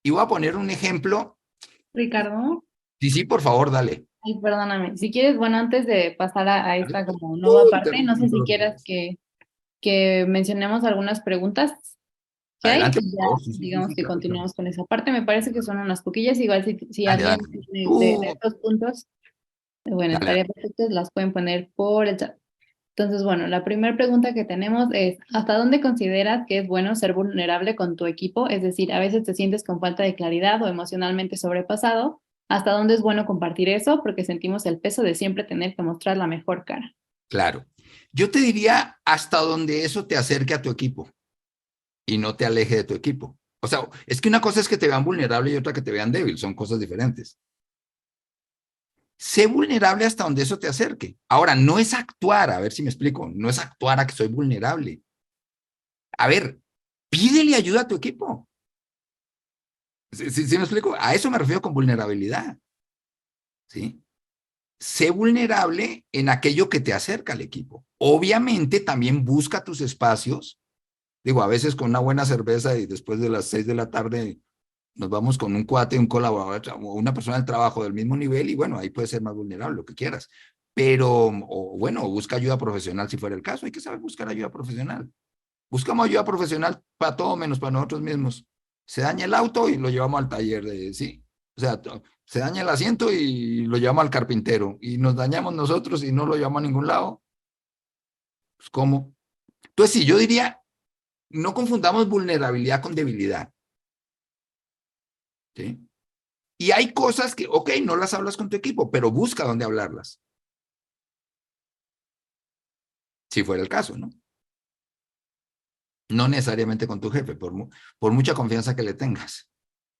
y voy a poner un ejemplo. Ricardo, Sí, por favor, dale. ay, perdóname. Si quieres, bueno, antes de pasar a esta como nueva parte, no sé Interrumpen si todos los quieras días. que mencionemos algunas preguntas que hay Adelante, y por ya, favor. Sí, digamos sí, que claro, claro. continuamos con esa parte. Me parece que son unas poquillas. Igual si Dale, alguien dale. tiene de estos puntos, bueno, Dale, estaría perfecto, las pueden poner por el chat. Entonces, bueno, la primera pregunta que tenemos es, ¿hasta dónde consideras que es bueno ser vulnerable con tu equipo? Es decir, a veces te sientes con falta de claridad o emocionalmente sobrepasado. ¿Hasta dónde es bueno compartir eso? Porque sentimos el peso de siempre tener que mostrar la mejor cara. claro. Yo te diría hasta donde eso te acerque a tu equipo y no te aleje de tu equipo. O sea, es que una cosa es que te vean vulnerable y otra que te vean débil, son cosas diferentes. Sé vulnerable hasta donde eso te acerque. Ahora, no es actuar, a ver si me explico, no es actuar a que soy vulnerable. A ver, pídele ayuda a tu equipo. ¿Sí me explico? A eso me refiero con vulnerabilidad. ¿Sí? Sé vulnerable en aquello que te acerca al equipo. Obviamente también busca tus espacios. Digo, a veces con una buena cerveza y después de las 6 de la tarde nos vamos con un cuate, un colaborador o una persona del trabajo del mismo nivel y bueno, ahí puede ser más vulnerable, lo que quieras. Pero, o bueno, busca ayuda profesional si fuera el caso. Hay que saber buscar ayuda profesional. Buscamos ayuda profesional para todo menos para nosotros mismos. Se daña el auto y lo llevamos al taller de, sí. O sea, se daña el asiento y lo llevamos al carpintero. Y nos dañamos nosotros y no lo llevamos a ningún lado. Pues, ¿cómo? Entonces, sí, yo diría, no confundamos vulnerabilidad con debilidad. ¿Sí? Y hay cosas que, ok, no las hablas con tu equipo, pero busca dónde hablarlas. Si fuera el caso, ¿no? No necesariamente con tu jefe, por mucha confianza que le tengas.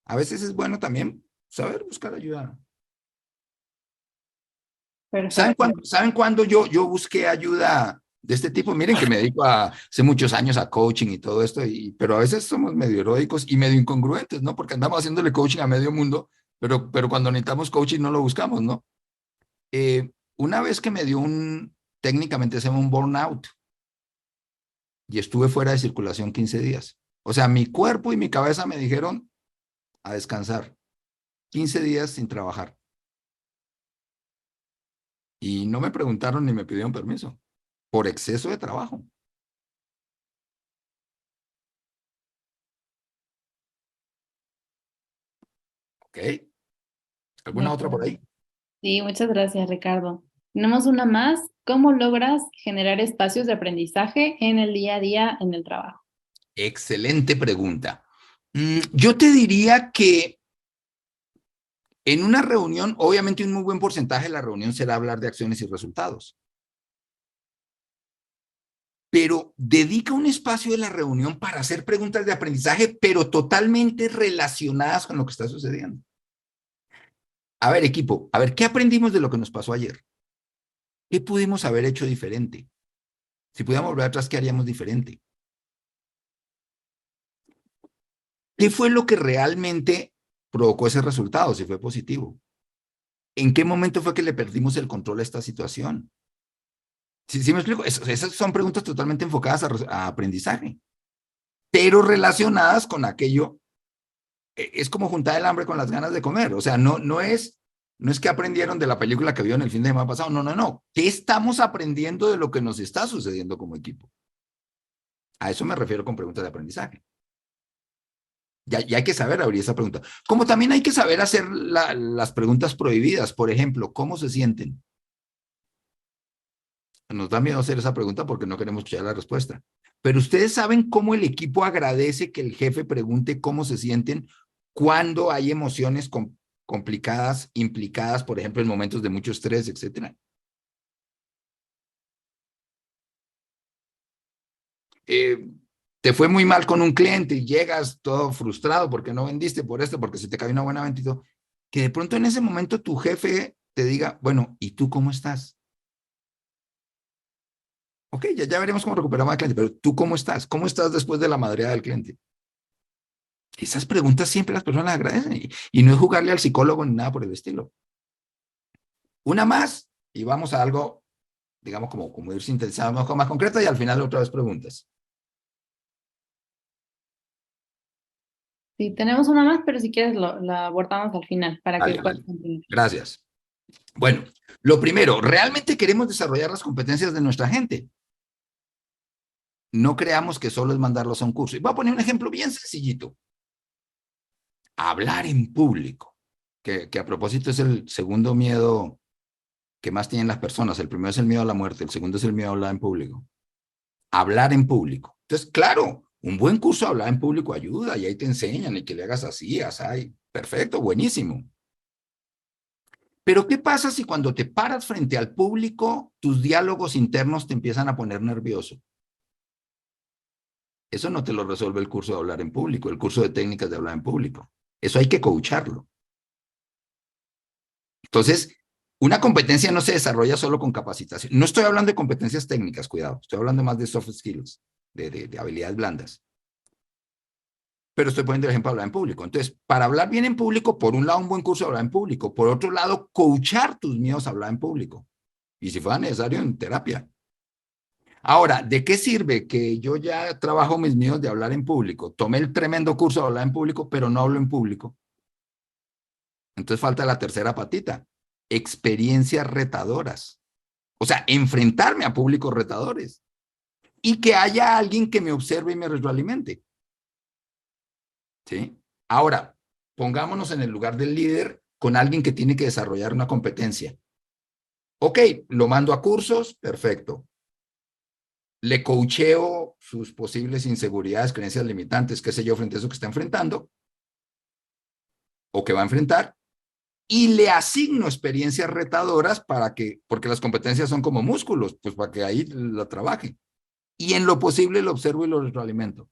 A veces es bueno también saber buscar ayuda. Perfecto. ¿Saben cuándo yo busqué ayuda de este tipo? Miren que me dedico hace muchos años a coaching y todo esto, pero a veces somos medio heroicos y medio incongruentes, ¿no? Porque andamos haciéndole coaching a medio mundo, pero cuando necesitamos coaching no lo buscamos, ¿no? Una vez que me dio técnicamente se llama un burnout, y estuve fuera de circulación 15 días. O sea, mi cuerpo y mi cabeza me dijeron a descansar. 15 días sin trabajar. Y no me preguntaron ni me pidieron permiso por exceso de trabajo. ¿Ok? De ¿Alguna otra por acuerdo. ahí? Sí, muchas gracias, Ricardo. Tenemos una más. ¿Cómo logras generar espacios de aprendizaje en el día a día en el trabajo? Excelente pregunta. Yo te diría que en una reunión, obviamente un muy buen porcentaje de la reunión será hablar de acciones y resultados. Pero dedica un espacio de la reunión para hacer preguntas de aprendizaje, pero totalmente relacionadas con lo que está sucediendo. A ver, equipo, a ver, ¿qué aprendimos de lo que nos pasó ayer? ¿Qué pudimos haber hecho diferente? Si pudiéramos volver atrás, ¿qué haríamos diferente? ¿Qué fue lo que realmente provocó ese resultado, si fue positivo? ¿En qué momento fue que le perdimos el control a esta situación? ¿Sí me explico? Esas son preguntas totalmente enfocadas a aprendizaje, pero relacionadas con aquello. Es como juntar el hambre con las ganas de comer. O sea, no es que aprendieron de la película que vio en el fin de semana pasado. No. ¿Qué estamos aprendiendo de lo que nos está sucediendo como equipo? A eso me refiero con preguntas de aprendizaje. Ya hay que saber abrir esa pregunta. Como también hay que saber hacer las preguntas prohibidas. Por ejemplo, ¿cómo se sienten? Nos da miedo hacer esa pregunta porque no queremos escuchar la respuesta. Pero ustedes saben cómo el equipo agradece que el jefe pregunte cómo se sienten cuando hay emociones complicadas, implicadas, por ejemplo, en momentos de mucho estrés, etcétera. te fue muy mal con un cliente y llegas todo frustrado porque no vendiste por esto, porque se te cayó una buena venta y todo, que de pronto en ese momento tu jefe te diga, bueno, ¿y tú cómo estás? Ok, ya veremos cómo recuperamos al cliente, pero ¿tú cómo estás? ¿Cómo estás después de la madreada del cliente? Esas preguntas siempre las personas agradecen y no es jugarle al psicólogo ni nada por el estilo. Una más y vamos a algo, digamos, como ir sintetizando más concreto y al final otra vez preguntas. Sí, tenemos una más, pero si quieres la abordamos al final para que Vale, puedas vale. continuar. Gracias. Bueno, lo primero, ¿realmente queremos desarrollar las competencias de nuestra gente? No creamos que solo es mandarlos a un curso. Y voy a poner un ejemplo bien sencillito. Hablar en público, que a propósito es el segundo miedo que más tienen las personas. El primero es el miedo a la muerte, el segundo es el miedo a hablar en público. Hablar en público. Entonces, claro, un buen curso de hablar en público ayuda y ahí te enseñan y que le hagas así, así. Perfecto, buenísimo. Pero ¿qué pasa si cuando te paras frente al público, tus diálogos internos te empiezan a poner nervioso? Eso no te lo resuelve el curso de hablar en público, el curso de técnicas de hablar en público. Eso hay que coacharlo. Entonces, una competencia no se desarrolla solo con capacitación. No estoy hablando de competencias técnicas, cuidado. Estoy hablando más de soft skills, de habilidades blandas. Pero estoy poniendo el ejemplo de hablar en público. Entonces, para hablar bien en público, por un lado, un buen curso de hablar en público. Por otro lado, coachar tus miedos a hablar en público. Y si fuera necesario, en terapia. Ahora, ¿de qué sirve que yo ya trabajo mis miedos de hablar en público? Tomé el tremendo curso de hablar en público, pero no hablo en público. Entonces falta la tercera patita. Experiencias retadoras. O sea, enfrentarme a públicos retadores. Y que haya alguien que me observe y me retroalimente. ¿Sí? Ahora, pongámonos en el lugar del líder con alguien que tiene que desarrollar una competencia. Ok, lo mando a cursos, perfecto. Le coacheo sus posibles inseguridades, creencias limitantes, qué sé yo, frente a eso que está enfrentando o que va a enfrentar, y le asigno experiencias retadoras porque las competencias son como músculos, pues para que ahí la trabaje. Y en lo posible lo observo y lo retroalimento.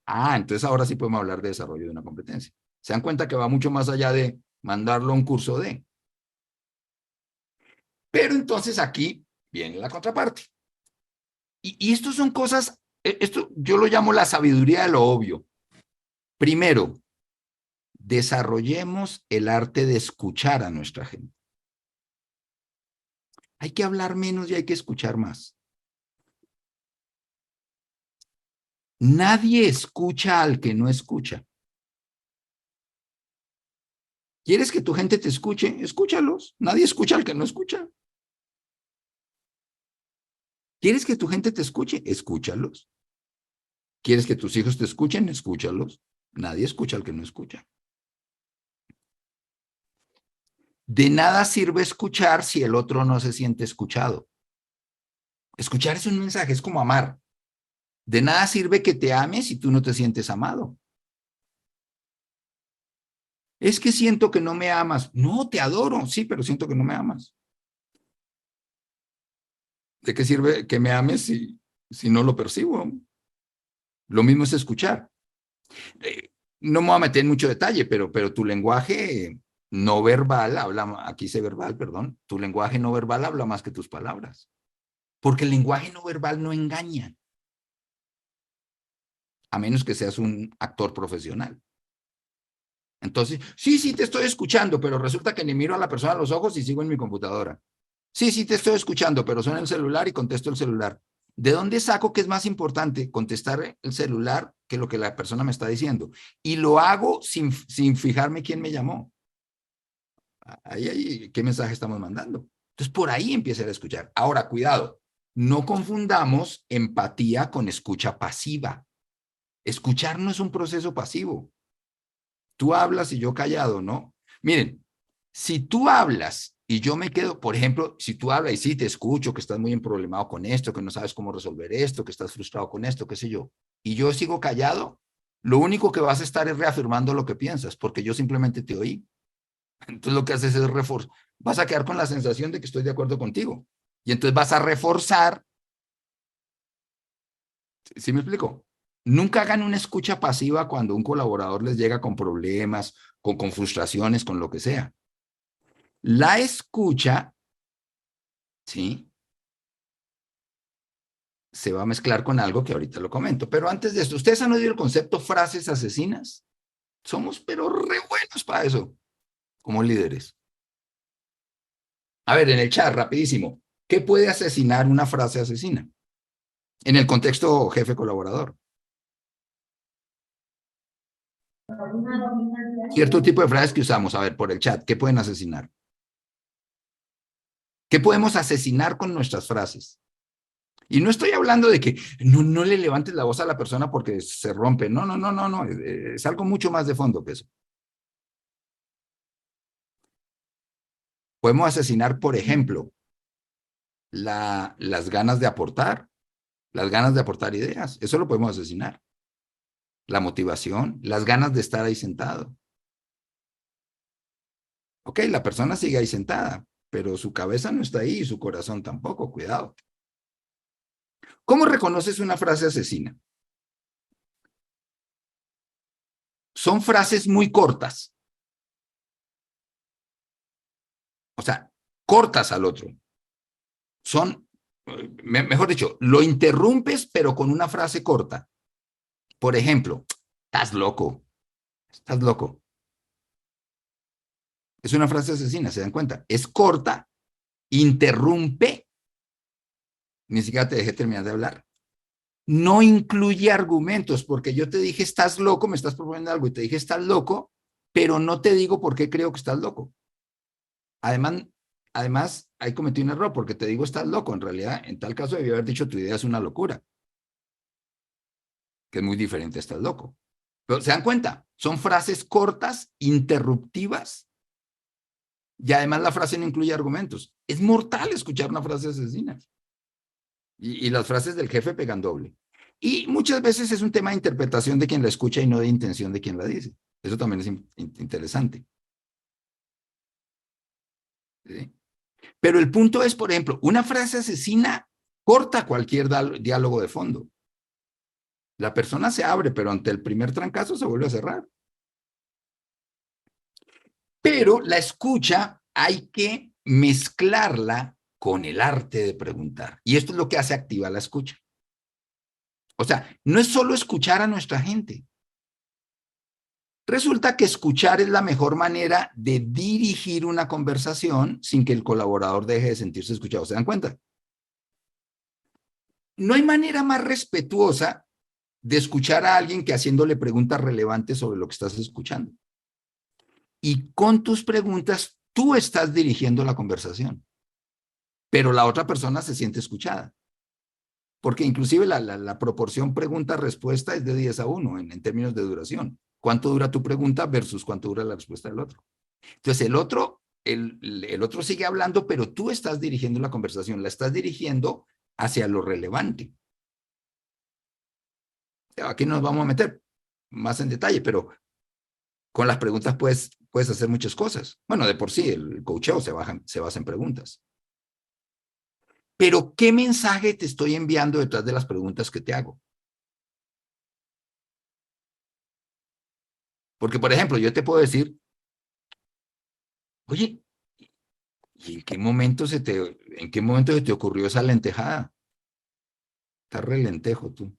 Entonces ahora sí podemos hablar de desarrollo de una competencia. Se dan cuenta que va mucho más allá de mandarlo a un curso de. Pero entonces aquí viene la contraparte. Y esto son cosas, esto yo lo llamo la sabiduría de lo obvio. Primero, desarrollemos el arte de escuchar a nuestra gente. Hay que hablar menos y hay que escuchar más. Nadie escucha al que no escucha. ¿Quieres que tu gente te escuche? Escúchalos. Nadie escucha al que no escucha. ¿Quieres que tu gente te escuche? Escúchalos. ¿Quieres que tus hijos te escuchen? Escúchalos. Nadie escucha al que no escucha. De nada sirve escuchar si el otro no se siente escuchado. Escuchar es un mensaje, es como amar. De nada sirve que te ames si tú no te sientes amado. Es que siento que no me amas. No, te adoro, sí, pero siento que no me amas. ¿De qué sirve que me ames si no lo percibo? Lo mismo es escuchar. No me voy a meter en mucho detalle, pero tu lenguaje no verbal, aquí dice verbal, perdón, tu lenguaje no verbal habla más que tus palabras. Porque el lenguaje no verbal no engaña. A menos que seas un actor profesional. Entonces, sí, te estoy escuchando, pero resulta que ni miro a la persona a los ojos y sigo en mi computadora. Sí, te estoy escuchando, pero suena el celular y contesto el celular. ¿De dónde saco que es más importante contestar el celular que lo que la persona me está diciendo? Y lo hago sin fijarme quién me llamó. Ahí, ¿qué mensaje estamos mandando? Entonces, por ahí empieza a escuchar. Ahora, cuidado, no confundamos empatía con escucha pasiva. Escuchar no es un proceso pasivo. Tú hablas y yo callado, ¿no? Miren, si tú hablas y yo me quedo, por ejemplo, si tú hablas y sí te escucho que estás muy emproblemado con esto, que no sabes cómo resolver esto, que estás frustrado con esto, qué sé yo, y yo sigo callado, lo único que vas a estar es reafirmando lo que piensas, porque yo simplemente te oí. Entonces lo que haces es reforzar. Vas a quedar con la sensación de que estoy de acuerdo contigo. Y entonces vas a reforzar, ¿Sí me explico? Nunca hagan una escucha pasiva cuando un colaborador les llega con problemas, con frustraciones, con lo que sea. La escucha, ¿sí? Se va a mezclar con algo que ahorita lo comento. Pero antes de esto, ¿ustedes han oído el concepto frases asesinas? Somos pero re buenos para eso, como líderes. A ver, en el chat, rapidísimo. ¿Qué puede asesinar una frase asesina? En el contexto jefe colaborador. Cierto tipo de frases que usamos. A ver, por el chat, ¿qué pueden asesinar? ¿Qué podemos asesinar con nuestras frases? Y no estoy hablando de que no le levantes la voz a la persona porque se rompe. No, no, no, no, no. Es algo mucho más de fondo que eso. Podemos asesinar, por ejemplo, las ganas de aportar ideas. Eso lo podemos asesinar. La motivación, las ganas de estar ahí sentado. Ok, la persona sigue ahí sentada, pero su cabeza no está ahí y su corazón tampoco. Cuidado. ¿Cómo reconoces una frase asesina? Son frases muy cortas. O sea, cortas al otro. Son, mejor dicho, lo interrumpes, pero con una frase corta. Por ejemplo, estás loco. Estás loco. Es una frase asesina, ¿se dan cuenta? Es corta, interrumpe, ni siquiera te dejé terminar de hablar. No incluye argumentos, porque yo te dije, estás loco, me estás proponiendo algo, y te dije, estás loco, pero no te digo por qué creo que estás loco. Además, ahí cometí un error, porque te digo, estás loco. En realidad, en tal caso, debí haber dicho, tu idea es una locura, que es muy diferente a estás loco. Pero, ¿se dan cuenta? Son frases cortas, interruptivas, y además la frase no incluye argumentos. Es mortal escuchar una frase asesina. Y las frases del jefe pegan doble. Y muchas veces es un tema de interpretación de quien la escucha y no de intención de quien la dice. Eso también es interesante. ¿Sí? Pero el punto es, por ejemplo, una frase asesina corta cualquier diálogo de fondo. La persona se abre, pero ante el primer trancazo se vuelve a cerrar. Pero la escucha hay que mezclarla con el arte de preguntar. Y esto es lo que hace activa la escucha. O sea, no es solo escuchar a nuestra gente. Resulta que escuchar es la mejor manera de dirigir una conversación sin que el colaborador deje de sentirse escuchado. ¿Se dan cuenta? No hay manera más respetuosa de escuchar a alguien que haciéndole preguntas relevantes sobre lo que estás escuchando. Y con tus preguntas, tú estás dirigiendo la conversación, pero la otra persona se siente escuchada. Porque inclusive la proporción pregunta-respuesta es de 10-1 en términos de duración. ¿Cuánto dura tu pregunta versus cuánto dura la respuesta del otro? Entonces el otro sigue hablando, pero tú estás dirigiendo la conversación, la estás dirigiendo hacia lo relevante. Aquí nos vamos a meter más en detalle, pero con las preguntas puedes hacer muchas cosas. Bueno, de por sí, el coacheo se basa en preguntas. Pero, ¿qué mensaje te estoy enviando detrás de las preguntas que te hago? Porque, por ejemplo, yo te puedo decir, oye, ¿y en qué momento se te ocurrió esa lentejada? Estás re lentejo tú.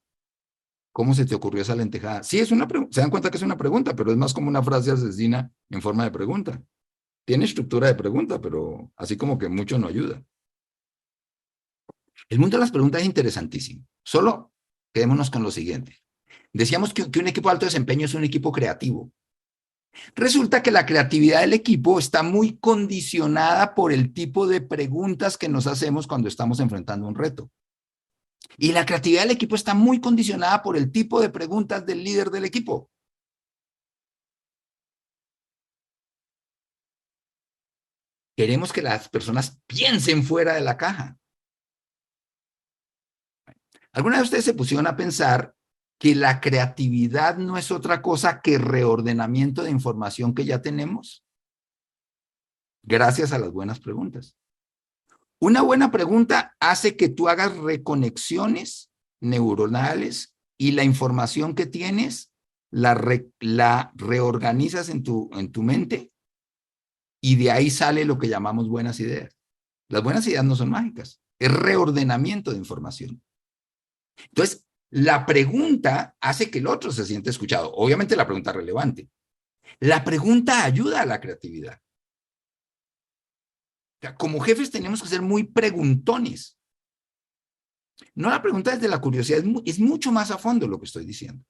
¿Cómo se te ocurrió esa lentejada? Sí, es una pregunta. Se dan cuenta que es una pregunta, pero es más como una frase asesina en forma de pregunta. Tiene estructura de pregunta, pero así como que mucho no ayuda. El mundo de las preguntas es interesantísimo. Solo quedémonos con lo siguiente. Decíamos que un equipo de alto desempeño es un equipo creativo. Resulta que la creatividad del equipo está muy condicionada por el tipo de preguntas que nos hacemos cuando estamos enfrentando un reto. Y la creatividad del equipo está muy condicionada por el tipo de preguntas del líder del equipo. Queremos que las personas piensen fuera de la caja. ¿Alguna de ustedes se pusieron a pensar que la creatividad no es otra cosa que reordenamiento de información que ya tenemos? Gracias a las buenas preguntas. Una buena pregunta hace que tú hagas reconexiones neuronales y la información que tienes la reorganizas en tu mente y de ahí sale lo que llamamos buenas ideas. Las buenas ideas no son mágicas, es reordenamiento de información. Entonces, la pregunta hace que el otro se sienta escuchado. Obviamente la pregunta es relevante. La pregunta ayuda a la creatividad. O sea, como jefes tenemos que ser muy preguntones. No la pregunta desde la curiosidad, es mucho más a fondo lo que estoy diciendo.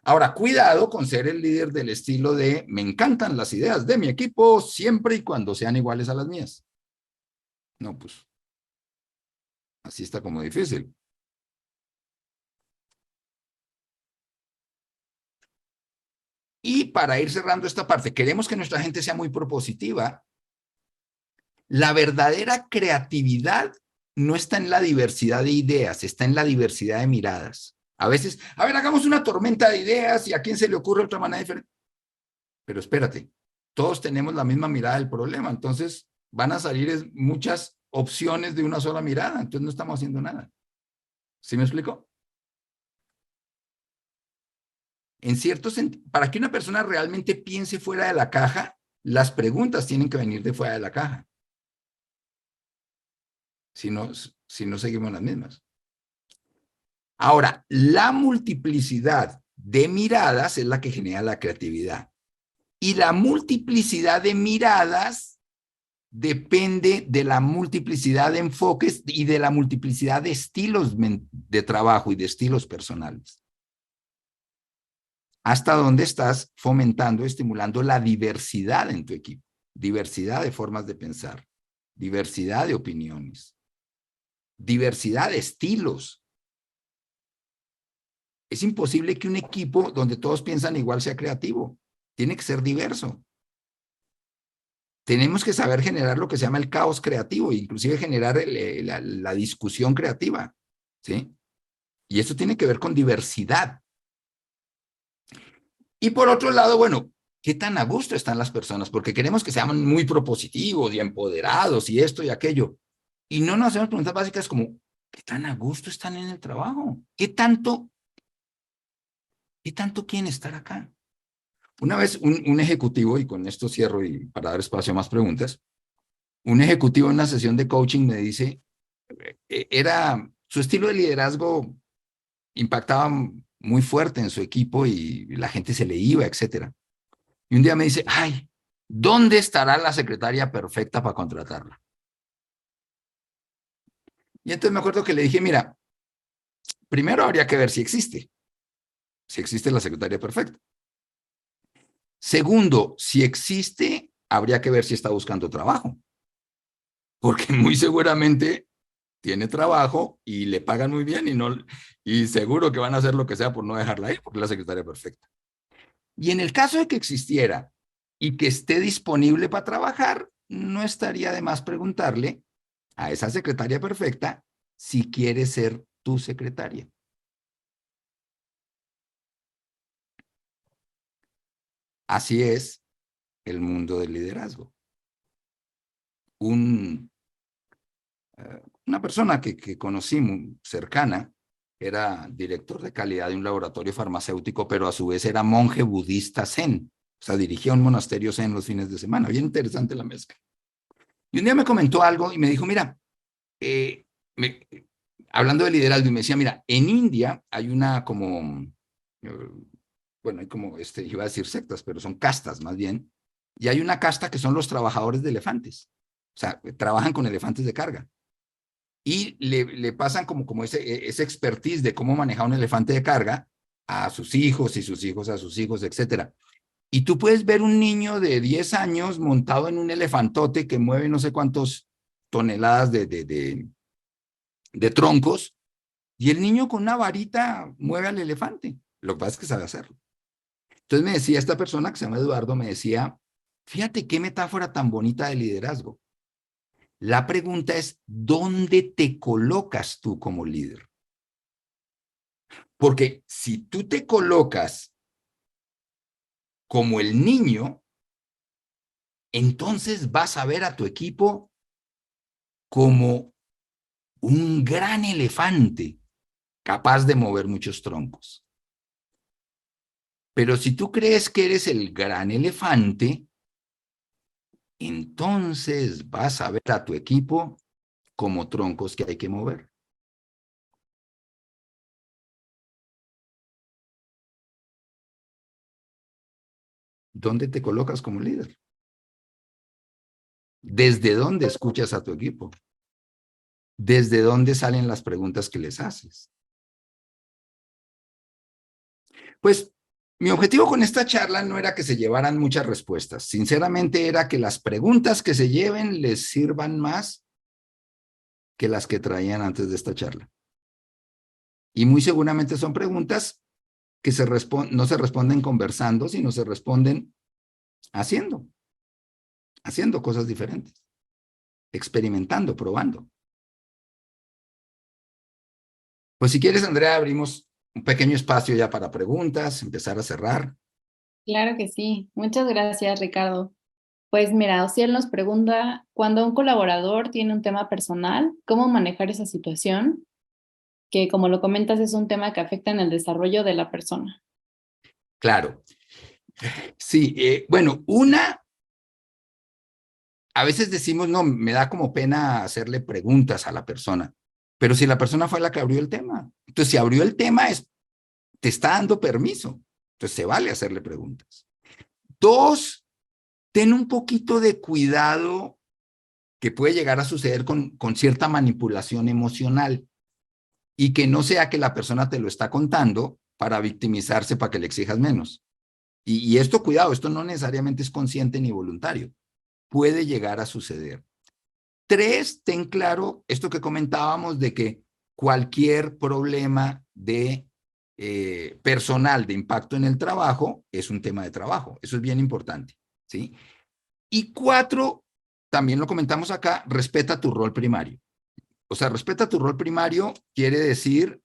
Ahora, cuidado con ser el líder del estilo de me encantan las ideas de mi equipo siempre y cuando sean iguales a las mías. No, pues, así está como difícil. Y para ir cerrando esta parte, queremos que nuestra gente sea muy propositiva. La verdadera creatividad no está en la diversidad de ideas, está en la diversidad de miradas. A veces, a ver, hagamos una tormenta de ideas y a quién se le ocurre otra manera diferente. Pero espérate, todos tenemos la misma mirada del problema, entonces van a salir muchas opciones de una sola mirada, entonces no estamos haciendo nada. ¿Sí me explico? En cierto sentido, para que una persona realmente piense fuera de la caja, las preguntas tienen que venir de fuera de la caja. Si no seguimos las mismas. Ahora, la multiplicidad de miradas es la que genera la creatividad. Y la multiplicidad de miradas depende de la multiplicidad de enfoques y de la multiplicidad de estilos de trabajo y de estilos personales. Hasta dónde estás fomentando, estimulando la diversidad en tu equipo, diversidad de formas de pensar, diversidad de opiniones, diversidad de estilos. Es imposible que un equipo donde todos piensan igual sea creativo. Tiene que ser diverso. Tenemos que saber generar lo que se llama el caos creativo, inclusive generar la discusión creativa, ¿sí? Y eso tiene que ver con diversidad. Y por otro lado, bueno, ¿qué tan a gusto están las personas? Porque queremos que sean muy propositivos y empoderados y esto y aquello. Y no nos hacemos preguntas básicas como, ¿qué tan a gusto están en el trabajo? ¿Qué tanto quieren estar acá? Una vez un ejecutivo, y con esto cierro y para dar espacio a más preguntas, un ejecutivo en una sesión de coaching me dice, su estilo de liderazgo impactaba muy fuerte en su equipo y la gente se le iba, etcétera. Y un día me dice, ay, ¿dónde estará la secretaria perfecta para contratarla? Y entonces me acuerdo que le dije, mira, primero habría que ver si existe la secretaria perfecta. Segundo, si existe, habría que ver si está buscando trabajo. Porque muy seguramente tiene trabajo y le pagan muy bien y seguro que van a hacer lo que sea por no dejarla ir, porque es la secretaria perfecta. Y en el caso de que existiera y que esté disponible para trabajar, no estaría de más preguntarle a esa secretaria perfecta si quiere ser tu secretaria. Así es el mundo del liderazgo. Una persona que conocí muy cercana era director de calidad de un laboratorio farmacéutico, pero a su vez era monje budista zen. O sea, dirigía un monasterio zen los fines de semana. Bien interesante la mezcla. Y un día me comentó algo y me dijo, mira, hablando de liderazgo, y me decía, mira, en India hay una como, bueno, hay como, iba a decir sectas, pero son castas más bien, y hay una casta que son los trabajadores de elefantes. O sea, trabajan con elefantes de carga. Y le pasan como ese expertise de cómo manejar un elefante de carga a sus hijos y sus hijos a sus hijos, etcétera. Y tú puedes ver un niño de 10 años montado en un elefantote que mueve no sé cuántos toneladas de troncos, y el niño con una varita mueve al elefante. Lo que pasa es que sabe hacerlo. Entonces me decía esta persona que se llama Eduardo, me decía, fíjate qué metáfora tan bonita de liderazgo. La pregunta es, ¿dónde te colocas tú como líder? Porque si tú te colocas como el niño, entonces vas a ver a tu equipo como un gran elefante capaz de mover muchos troncos. Pero si tú crees que eres el gran elefante, entonces vas a ver a tu equipo como troncos que hay que mover. ¿Dónde te colocas como líder? ¿Desde dónde escuchas a tu equipo? ¿Desde dónde salen las preguntas que les haces? Pues mi objetivo con esta charla no era que se llevaran muchas respuestas. Sinceramente era que las preguntas que se lleven les sirvan más que las que traían antes de esta charla. Y muy seguramente son preguntas que no se responden conversando, sino se responden haciendo cosas diferentes, experimentando, probando. Pues si quieres, Andrea, abrimos un pequeño espacio ya para preguntas, empezar a cerrar. Claro que sí. Muchas gracias, Ricardo. Pues mira, Ociel nos pregunta, cuando un colaborador tiene un tema personal, ¿cómo manejar esa situación? Que como lo comentas es un tema que afecta en el desarrollo de la persona. Claro. Sí, bueno, a veces decimos, no, me da como pena hacerle preguntas a la persona, pero si la persona fue la que abrió el tema, entonces si abrió el tema, te está dando permiso, entonces se vale hacerle preguntas. 2, ten un poquito de cuidado que puede llegar a suceder con cierta manipulación emocional y que no sea que la persona te lo está contando para victimizarse, para que le exijas menos. Y esto, cuidado, esto no necesariamente es consciente ni voluntario. Puede llegar a suceder. 3, ten claro esto que comentábamos de que cualquier problema de personal de impacto en el trabajo es un tema de trabajo. Eso es bien importante, ¿sí? Y 4, también lo comentamos acá, respeta tu rol primario. O sea, respeta tu rol primario quiere decir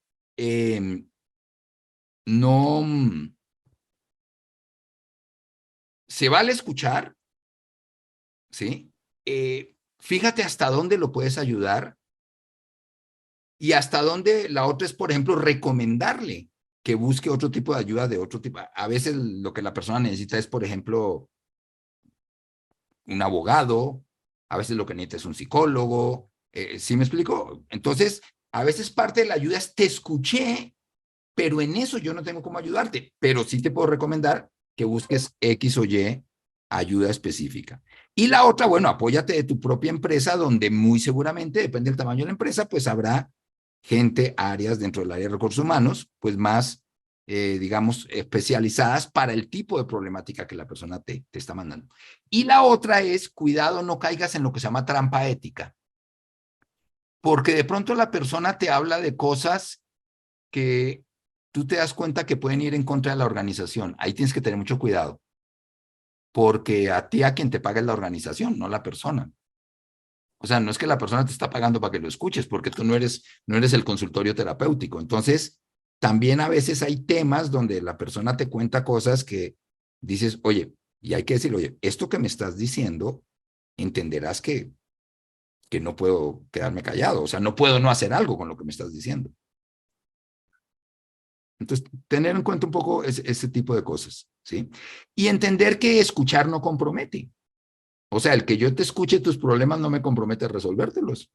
no se vale escuchar, ¿sí? Fíjate hasta dónde lo puedes ayudar y hasta dónde la otra es, por ejemplo, recomendarle que busque otro tipo de ayuda de otro tipo. A veces lo que la persona necesita es, por ejemplo, un abogado, a veces lo que necesita es un psicólogo, ¿sí me explico? Entonces, a veces parte de la ayuda es te escuché, pero en eso yo no tengo cómo ayudarte, pero sí te puedo recomendar que busques X o Y ayuda específica. Y la otra, bueno, apóyate de tu propia empresa, donde muy seguramente, depende del tamaño de la empresa, pues habrá gente, áreas dentro del área de recursos humanos, pues más, digamos, especializadas para el tipo de problemática que la persona te está mandando. Y la otra es, cuidado, no caigas en lo que se llama trampa ética, porque de pronto la persona te habla de cosas que tú te das cuenta que pueden ir en contra de la organización. Ahí tienes que tener mucho cuidado, porque a ti a quien te paga es la organización, no la persona. O sea, no es que la persona te está pagando para que lo escuches, porque tú no eres el consultorio terapéutico. Entonces, también a veces hay temas donde la persona te cuenta cosas que dices, oye, y hay que decirle, oye, esto que me estás diciendo, entenderás que no puedo quedarme callado. O sea, no puedo no hacer algo con lo que me estás diciendo. Entonces, tener en cuenta un poco ese tipo de cosas, ¿sí? Y entender que escuchar no compromete. O sea, el que yo te escuche tus problemas no me compromete a resolvértelos.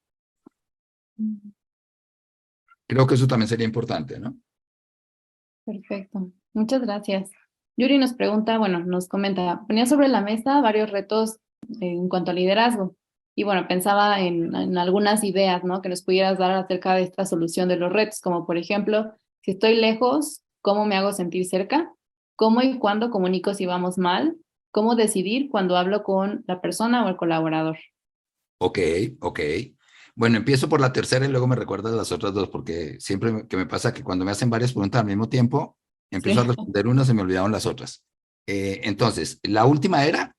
Creo que eso también sería importante, ¿no? Perfecto. Muchas gracias. Yuri nos pregunta, bueno, nos comenta, ponía sobre la mesa varios retos en cuanto a liderazgo. Y bueno, pensaba en algunas ideas, ¿no? Que nos pudieras dar acerca de esta solución de los retos, como por ejemplo, si estoy lejos, ¿cómo me hago sentir cerca? ¿Cómo y cuándo comunico si vamos mal? ¿Cómo decidir cuando hablo con la persona o el colaborador? Ok. Bueno, empiezo por la tercera y luego me recuerdas las otras dos, porque siempre que me pasa que cuando me hacen varias preguntas al mismo tiempo, empiezo a Sí. responder una, se me olvidaron las otras. Entonces, la última era...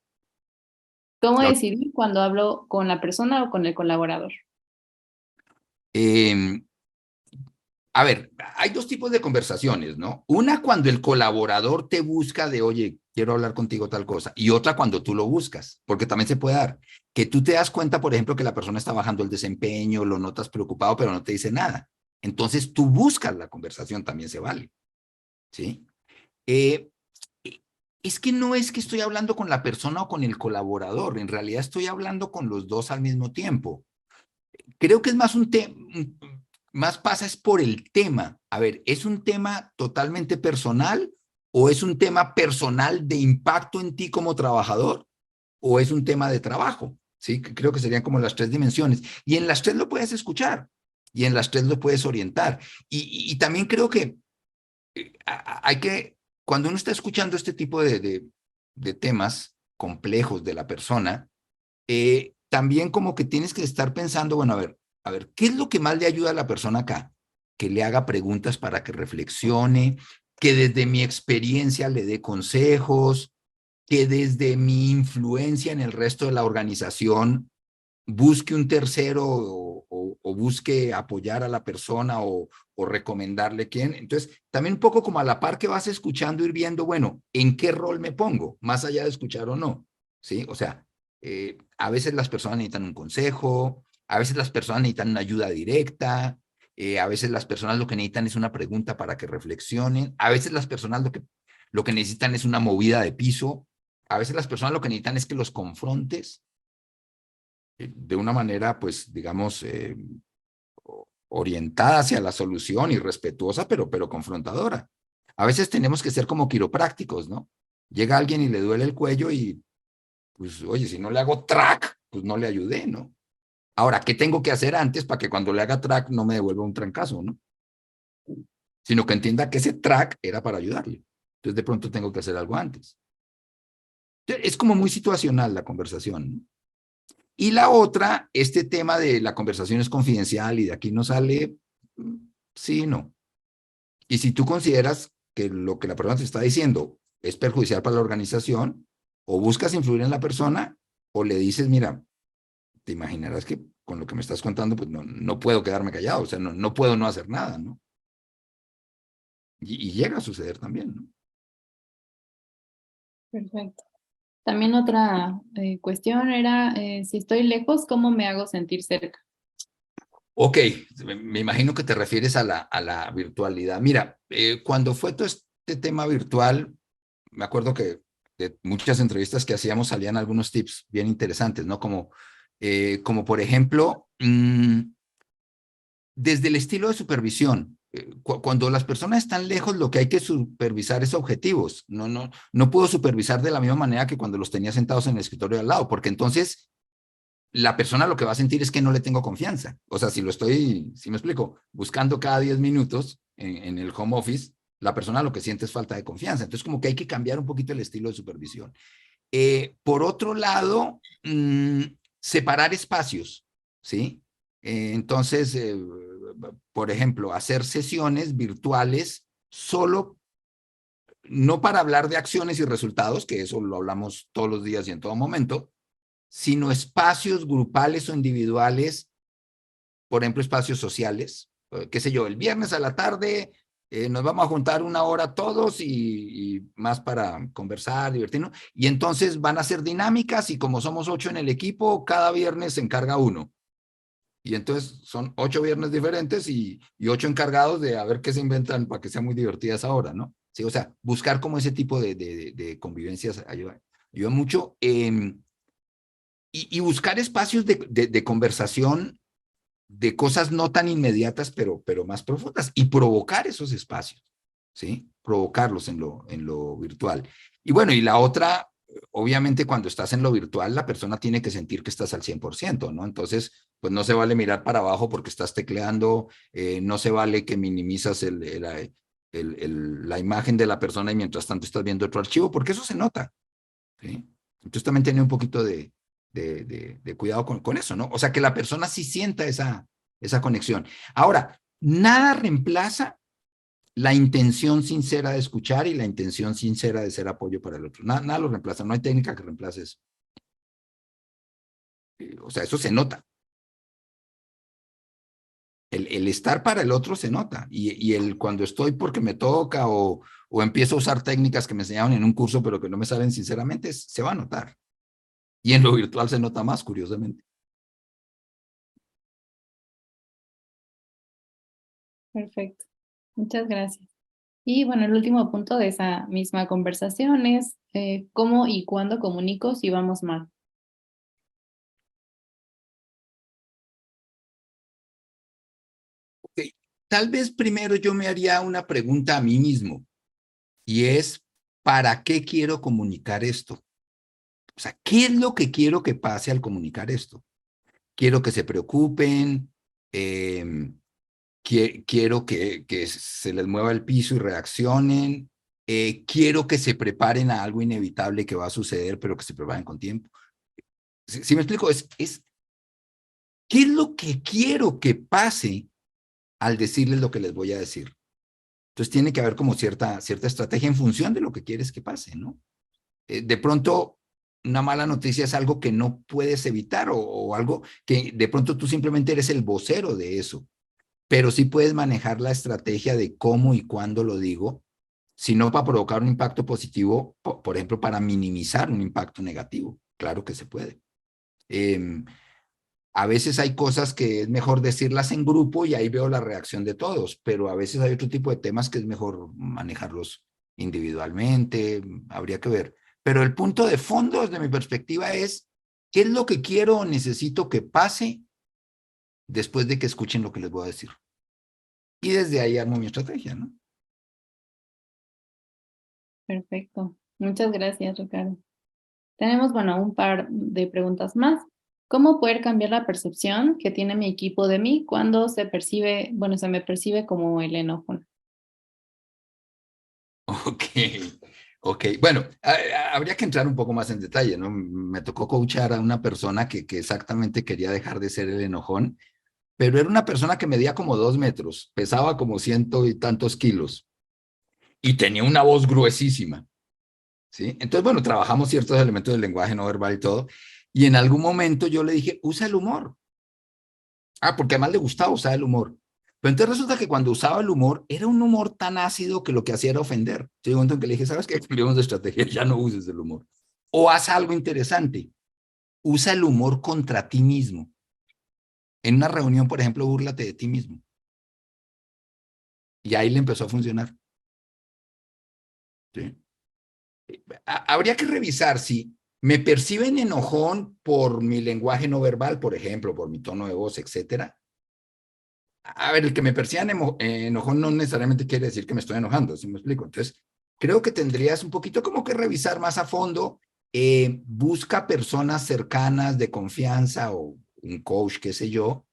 ¿Cómo decidir cuando hablo con la persona o con el colaborador? A ver, hay dos tipos de conversaciones, ¿no? Una cuando el colaborador te busca de, oye, quiero hablar contigo tal cosa, y otra cuando tú lo buscas, porque también se puede dar, que tú te das cuenta, por ejemplo, que la persona está bajando el desempeño, lo notas preocupado, pero no te dice nada. Entonces tú buscas la conversación, también se vale, ¿sí? Es que no es que estoy hablando con la persona o con el colaborador, en realidad estoy hablando con los dos al mismo tiempo. Creo que es más un tema, más pasa es por el tema. A ver, ¿es un tema totalmente personal o es un tema personal de impacto en ti como trabajador o es un tema de trabajo? Sí, creo que serían como las tres dimensiones. Y en las tres lo puedes escuchar y en las tres lo puedes orientar. Y también creo que hay que, cuando uno está escuchando este tipo de temas complejos de la persona, también como que tienes que estar pensando, bueno, a ver, ¿qué es lo que más le ayuda a la persona acá? Que le haga preguntas para que reflexione, que desde mi experiencia le dé consejos, que desde mi influencia en el resto de la organización busque un tercero o busque apoyar a la persona o recomendarle quién. Entonces, también un poco como a la par que vas escuchando, ir viendo, bueno, ¿en qué rol me pongo? Más allá de escuchar o no, ¿sí? O sea, a veces las personas necesitan un consejo, a veces las personas necesitan una ayuda directa, a veces las personas lo que necesitan es una pregunta para que reflexionen, a veces las personas lo que necesitan es una movida de piso, a veces las personas lo que necesitan es que los confrontes de una manera, pues, digamos, orientada hacia la solución y respetuosa, pero confrontadora. A veces tenemos que ser como quiroprácticos, ¿no? Llega alguien y le duele el cuello y, pues, oye, si no le hago track, pues no le ayudé, ¿no? Ahora, ¿qué tengo que hacer antes para que cuando le haga track no me devuelva un trancazo, ¿no? Sino que entienda que ese track era para ayudarle. Entonces, de pronto tengo que hacer algo antes. Es como muy situacional la conversación, ¿no? Y la otra, este tema de la conversación es confidencial y de aquí no sale, sí, no. Y si tú consideras que lo que la persona te está diciendo es perjudicial para la organización, o buscas influir en la persona, o le dices, mira, te imaginarás que con lo que me estás contando, pues no puedo quedarme callado, o sea, no puedo no hacer nada, ¿no? Y llega a suceder también, ¿no? Perfecto. También otra cuestión era, si estoy lejos, ¿cómo me hago sentir cerca? Ok, me imagino que te refieres a la virtualidad. Mira, cuando fue todo este tema virtual, me acuerdo que de muchas entrevistas que hacíamos salían algunos tips bien interesantes, ¿no? Como por ejemplo, desde el estilo de supervisión. Cuando las personas están lejos, lo que hay que supervisar es objetivos. No puedo supervisar de la misma manera que cuando los tenía sentados en el escritorio al lado, porque entonces la persona lo que va a sentir es que no le tengo confianza. O sea, si me explico, buscando cada 10 minutos en el home office, la persona lo que siente es falta de confianza. Entonces, como que hay que cambiar un poquito el estilo de supervisión. Por otro lado, separar espacios, ¿sí? Entonces, por ejemplo, hacer sesiones virtuales solo, no para hablar de acciones y resultados, que eso lo hablamos todos los días y en todo momento, sino espacios grupales o individuales, por ejemplo, espacios sociales, qué sé yo, el viernes a la tarde nos vamos a juntar una hora todos y más para conversar, divertirnos, y entonces van a ser dinámicas y como somos 8 en el equipo, cada viernes se encarga uno. Y entonces son 8 viernes diferentes y 8 encargados de a ver qué se inventan para que sea muy divertida esa hora, ¿no? Sí, o sea, buscar como ese tipo de convivencias ayuda mucho. Y buscar espacios de conversación de cosas no tan inmediatas, pero más profundas, y provocar esos espacios, ¿sí? Provocarlos en lo virtual. Y bueno, y la otra, obviamente cuando estás en lo virtual, la persona tiene que sentir que estás al 100%, ¿no? Entonces, pues no se vale mirar para abajo porque estás tecleando, no se vale que minimizas la imagen de la persona y mientras tanto estás viendo otro archivo, porque eso se nota, ¿sí? Entonces también tener un poquito de cuidado con eso, ¿no? O sea, que la persona sí sienta esa conexión. Ahora, nada reemplaza la intención sincera de escuchar y la intención sincera de ser apoyo para el otro. Nada lo reemplaza, no hay técnica que reemplace eso. O sea, eso se nota. El estar para el otro se nota. Y el cuando estoy porque me toca o empiezo a usar técnicas que me enseñaron en un curso pero que no me salen sinceramente, se va a notar. Y en lo virtual se nota más, curiosamente. Perfecto. Muchas gracias. Y bueno, el último punto de esa misma conversación es cómo y cuándo comunico si vamos mal. Ok. Tal vez primero yo me haría una pregunta a mí mismo y es, ¿para qué quiero comunicar esto? O sea, ¿qué es lo que quiero que pase al comunicar esto? Quiero que se preocupen, quiero que se les mueva el piso y reaccionen, quiero que se preparen a algo inevitable que va a suceder, pero que se preparen con tiempo. Si me explico, ¿qué es lo que quiero que pase al decirles lo que les voy a decir? Entonces tiene que haber como cierta estrategia en función de lo que quieres que pase, ¿no? De pronto, una mala noticia es algo que no puedes evitar o algo que de pronto tú simplemente eres el vocero de eso, pero sí puedes manejar la estrategia de cómo y cuándo lo digo, si no para provocar un impacto positivo, por ejemplo, para minimizar un impacto negativo. Claro que se puede. A veces hay cosas que es mejor decirlas en grupo y ahí veo la reacción de todos, pero a veces hay otro tipo de temas que es mejor manejarlos individualmente, habría que ver. Pero el punto de fondo, desde mi perspectiva, es ¿qué es lo que quiero o necesito que pase después de que escuchen lo que les voy a decir? Y desde ahí armo mi estrategia, ¿no? Perfecto. Muchas gracias, Ricardo. Tenemos, bueno, un par de preguntas más. ¿Cómo poder cambiar la percepción que tiene mi equipo de mí cuando se percibe, bueno, se me percibe como el enojón? Ok, ok. Bueno, habría que entrar un poco más en detalle, ¿no? Me tocó coachar a una persona que exactamente quería dejar de ser el enojón, pero era una persona que medía como 2 metros, pesaba como 100 y tantos kilos y tenía una voz gruesísima, ¿sí? Entonces, bueno, trabajamos ciertos elementos del lenguaje no verbal y todo, y en algún momento yo le dije, usa el humor. Porque además le gustaba usar el humor. Pero entonces resulta que cuando usaba el humor, era un humor tan ácido que lo que hacía era ofender. Llegó un momento en que le dije, ¿sabes qué? Cambiamos de estrategia, ya no uses el humor. O haz algo interesante, usa el humor contra ti mismo. En una reunión, por ejemplo, búrlate de ti mismo. Y ahí le empezó a funcionar. ¿Sí? Habría que revisar si me perciben enojón por mi lenguaje no verbal, por ejemplo, por mi tono de voz, etcétera. A ver, el que me perciban enojón no necesariamente quiere decir que me estoy enojando, ¿sí me explico? Entonces, creo que tendrías un poquito como que revisar más a fondo, busca personas cercanas de confianza o un coach, qué sé yo,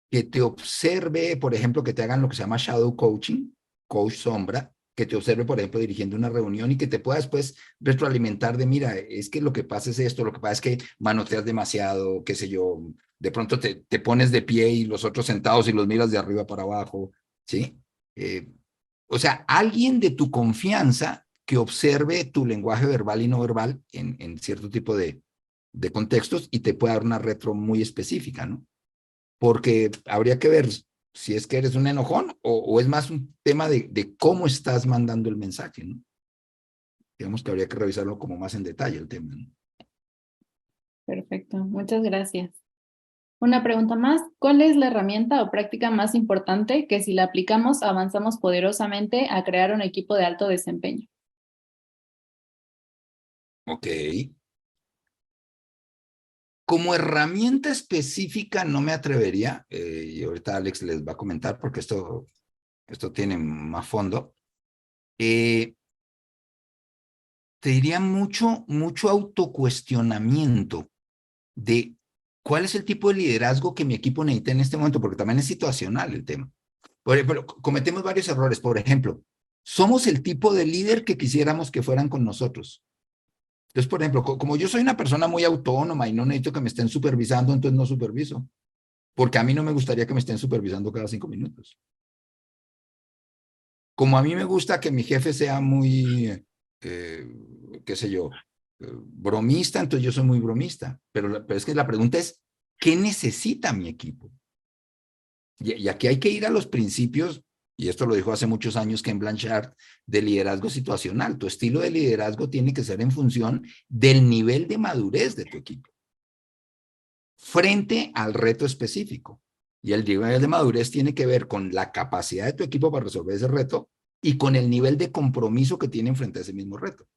que te observe, por ejemplo, que te hagan lo que se llama shadow coaching, coach sombra, que te observe, por ejemplo, dirigiendo una reunión y que te pueda después retroalimentar de, mira, es que lo que pasa es esto, lo que pasa es que manoteas demasiado, qué sé yo, de pronto te pones de pie y los otros sentados y los miras de arriba para abajo, ¿sí? O sea, alguien de tu confianza que observe tu lenguaje verbal y no verbal en cierto tipo de contextos y te pueda dar una retro muy específica, ¿no? Porque habría que ver si es que eres un enojón o es más un tema de cómo estás mandando el mensaje, ¿no? Digamos que habría que revisarlo como más en detalle el tema, ¿no? Perfecto. Muchas gracias. Una pregunta más. ¿Cuál es la herramienta o práctica más importante que si la aplicamos avanzamos poderosamente a crear un equipo de alto desempeño? Ok. Como herramienta específica no me atrevería, y ahorita Alex les va a comentar porque esto tiene más fondo. Te diría mucho autocuestionamiento de cuál es el tipo de liderazgo que mi equipo necesita en este momento, porque también es situacional el tema. Por ejemplo, cometemos varios errores. Por ejemplo, somos el tipo de líder que quisiéramos que fueran con nosotros. Entonces, por ejemplo, como yo soy una persona muy autónoma y no necesito que me estén supervisando, entonces no superviso, porque a mí no me gustaría que me estén supervisando cada 5 minutos. Como a mí me gusta que mi jefe sea muy, qué sé yo, bromista, entonces yo soy muy bromista. Pero es que la pregunta es, ¿qué necesita mi equipo? Y aquí hay que ir a los principios, y esto lo dijo hace muchos años Ken Blanchard, de liderazgo situacional. Tu estilo de liderazgo tiene que ser en función del nivel de madurez de tu equipo frente al reto específico. Y el nivel de madurez tiene que ver con la capacidad de tu equipo para resolver ese reto y con el nivel de compromiso que tienen frente a ese mismo reto.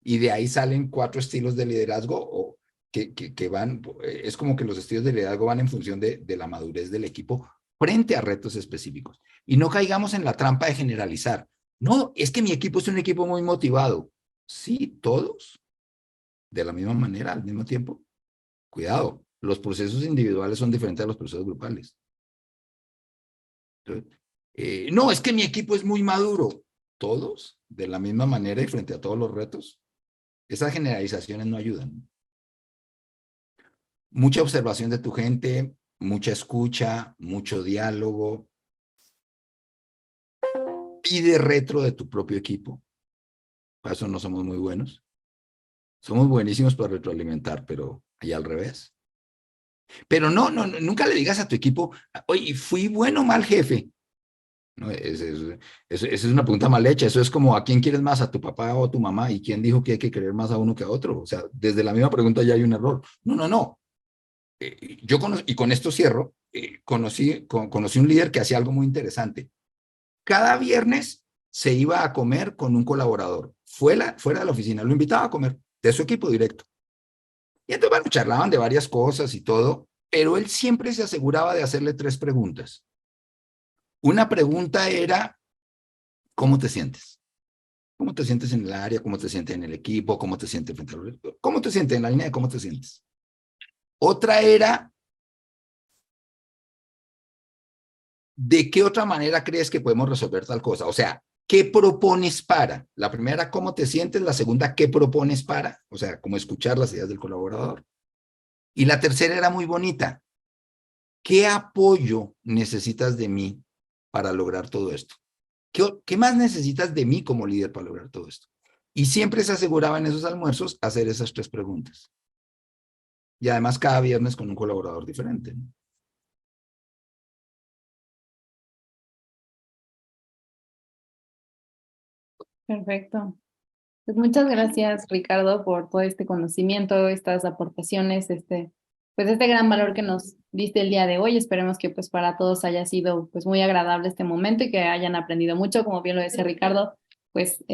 Y de ahí salen 4 estilos de liderazgo o que van, es como que los estilos de liderazgo van en función de la madurez del equipo frente a retos específicos. Y no caigamos en la trampa de generalizar. No, es que mi equipo es un equipo muy motivado. Sí, todos, de la misma manera, al mismo tiempo. Cuidado, los procesos individuales son diferentes a los procesos grupales. Entonces, no, es que mi equipo es muy maduro. Todos, de la misma manera y frente a todos los retos. Esas generalizaciones no ayudan. Mucha observación de tu gente, mucha escucha, mucho diálogo. Pide retro de tu propio equipo. Para eso no somos muy buenos. Somos buenísimos para retroalimentar, pero ahí al revés. Pero nunca le digas a tu equipo, oye, ¿fui bueno o mal jefe? No, esa es una pregunta mal hecha. Eso es como, ¿a quién quieres más? ¿A tu papá o a tu mamá? ¿Y quién dijo que hay que querer más a uno que a otro? O sea, desde la misma pregunta ya hay un error. No. Yo conocí, y con esto cierro, conocí un líder que hacía algo muy interesante. Cada viernes se iba a comer con un colaborador, fuera de la oficina, lo invitaba a comer, de su equipo directo. Y entonces, bueno, charlaban de varias cosas y todo, pero él siempre se aseguraba de hacerle 3 preguntas. Una pregunta era, ¿cómo te sientes? ¿Cómo te sientes en el área? ¿Cómo te sientes en el equipo? ¿Cómo te sientes frente a los... ¿Cómo te sientes en la línea de cómo te sientes? Otra era, ¿de qué otra manera crees que podemos resolver tal cosa? O sea, ¿qué propones para? La primera, ¿cómo te sientes? La segunda, ¿qué propones para? O sea, cómo escuchar las ideas del colaborador. Y la tercera era muy bonita. ¿Qué apoyo necesitas de mí para lograr todo esto? ¿Qué más necesitas de mí como líder para lograr todo esto? Y siempre se aseguraba en esos almuerzos hacer esas 3 preguntas. Y además cada viernes con un colaborador diferente, ¿no? Perfecto. Pues muchas gracias, Ricardo, por todo este conocimiento, estas aportaciones, pues este gran valor que nos diste el día de hoy. Esperemos que pues para todos haya sido pues muy agradable este momento y que hayan aprendido mucho. Como bien lo decía Ricardo, pues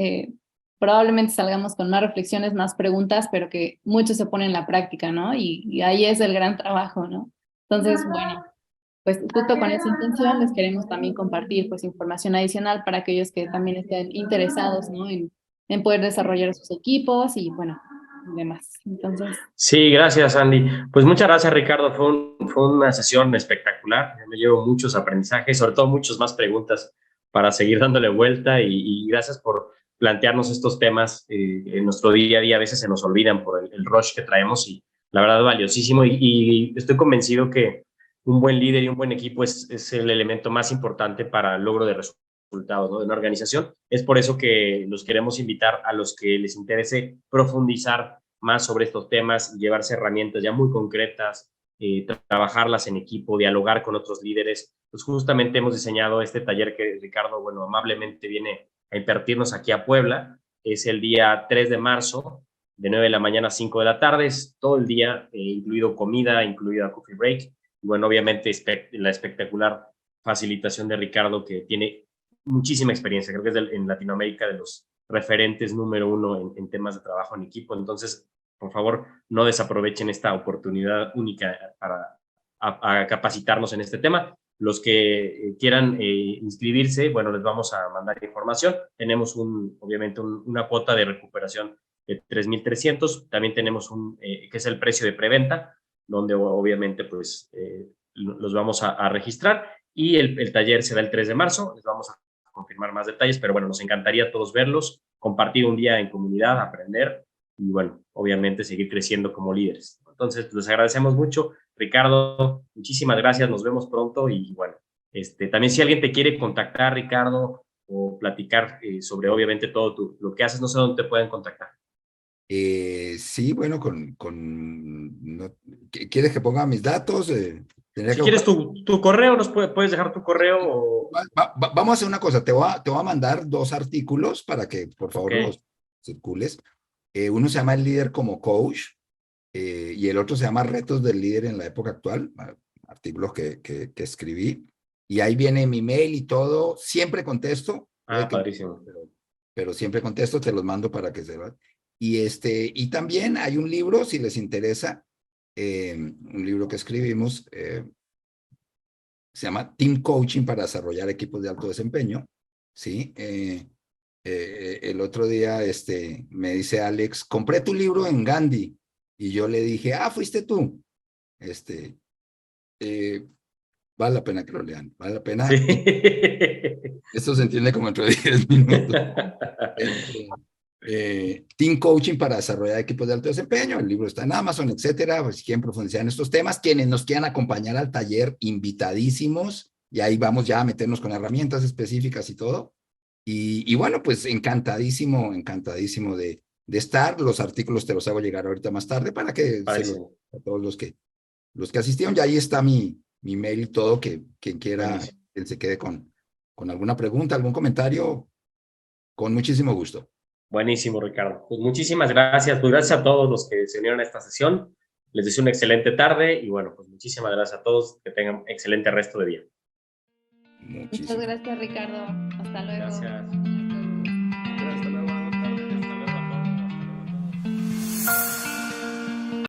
probablemente salgamos con más reflexiones, más preguntas, pero que mucho se pone en la práctica, ¿no? Y ahí es el gran trabajo, ¿no? Entonces, bueno, pues justo con esa intención les queremos también compartir pues información adicional para aquellos que también estén interesados, ¿no? En poder desarrollar sus equipos y bueno, demás. Entonces, Sí, gracias, Andy. Pues muchas gracias, Ricardo. Fue una sesión espectacular. Me llevo muchos aprendizajes, sobre todo muchas más preguntas para seguir dándole vuelta y gracias por plantearnos estos temas en nuestro día a día. A veces se nos olvidan por el rush que traemos y la verdad valiosísimo y estoy convencido que un buen líder y un buen equipo es el elemento más importante para el logro de resultados, ¿no?, de una organización. Es por eso que los queremos invitar a los que les interese profundizar más sobre estos temas, llevarse herramientas ya muy concretas, trabajarlas en equipo, dialogar con otros líderes. Pues justamente hemos diseñado este taller que Ricardo, bueno, amablemente viene a impartirnos aquí a Puebla. Es el día 3 de marzo, de 9 de la mañana a 5 de la tarde, es todo el día, incluido comida, incluida coffee break. Y bueno, obviamente la espectacular facilitación de Ricardo, que tiene muchísima experiencia, creo que es en Latinoamérica de los referentes número 1 en temas de trabajo en equipo. Entonces, por favor, no desaprovechen esta oportunidad única para a capacitarnos en este tema. Los que quieran inscribirse, bueno, les vamos a mandar información. Tenemos obviamente una cuota de recuperación de 3,300. También tenemos que es el precio de preventa, donde obviamente pues los vamos a registrar. Y el taller será el 3 de marzo. Les vamos a confirmar más detalles, pero bueno, nos encantaría a todos verlos, compartir un día en comunidad, aprender y bueno, obviamente seguir creciendo como líderes. Entonces, les agradecemos mucho. Ricardo, muchísimas gracias, nos vemos pronto y bueno, también si alguien te quiere contactar, Ricardo, o platicar sobre obviamente todo lo que haces, no sé dónde te pueden contactar. Sí, bueno, ¿quieres que ponga mis datos? Si quieres tu correo, nos puedes dejar tu correo. O... Vamos a hacer una cosa, te voy a mandar 2 artículos para que por favor los circules. Uno se llama El líder como coach y el otro se llama Retos del líder en la época actual. artículos que escribí, y ahí viene mi mail y todo, siempre contesto. Padrísimo. Pero siempre contesto, te los mando para que se vean. Y también hay un libro, si les interesa, un libro que escribimos, se llama Team Coaching para desarrollar equipos de alto desempeño, ¿sí? El otro día me dice Alex, compré tu libro en Gandhi, y yo le dije, fuiste tú. Vale la pena que lo lean, vale la pena. Sí. Esto se entiende como entre 10 minutos. Team Coaching para desarrollar equipos de alto desempeño. El libro está en Amazon, etcétera. Pues, si quieren profundizar en estos temas, quienes nos quieran acompañar al taller, invitadísimos. Y ahí vamos ya a meternos con herramientas específicas y todo. Y bueno, pues encantadísimo de estar. Los artículos te los hago llegar ahorita más tarde para que a todos los que asistieron. Y ahí está mi mail y todo, que quien quiera, quien se quede con alguna pregunta, algún comentario, con muchísimo gusto. Buenísimo, Ricardo. Pues muchísimas gracias. Pues gracias a todos los que se unieron a esta sesión. Les deseo una excelente tarde y bueno, pues muchísimas gracias a todos. Que tengan excelente resto de día. Muchas gracias, Ricardo. Hasta luego. Gracias.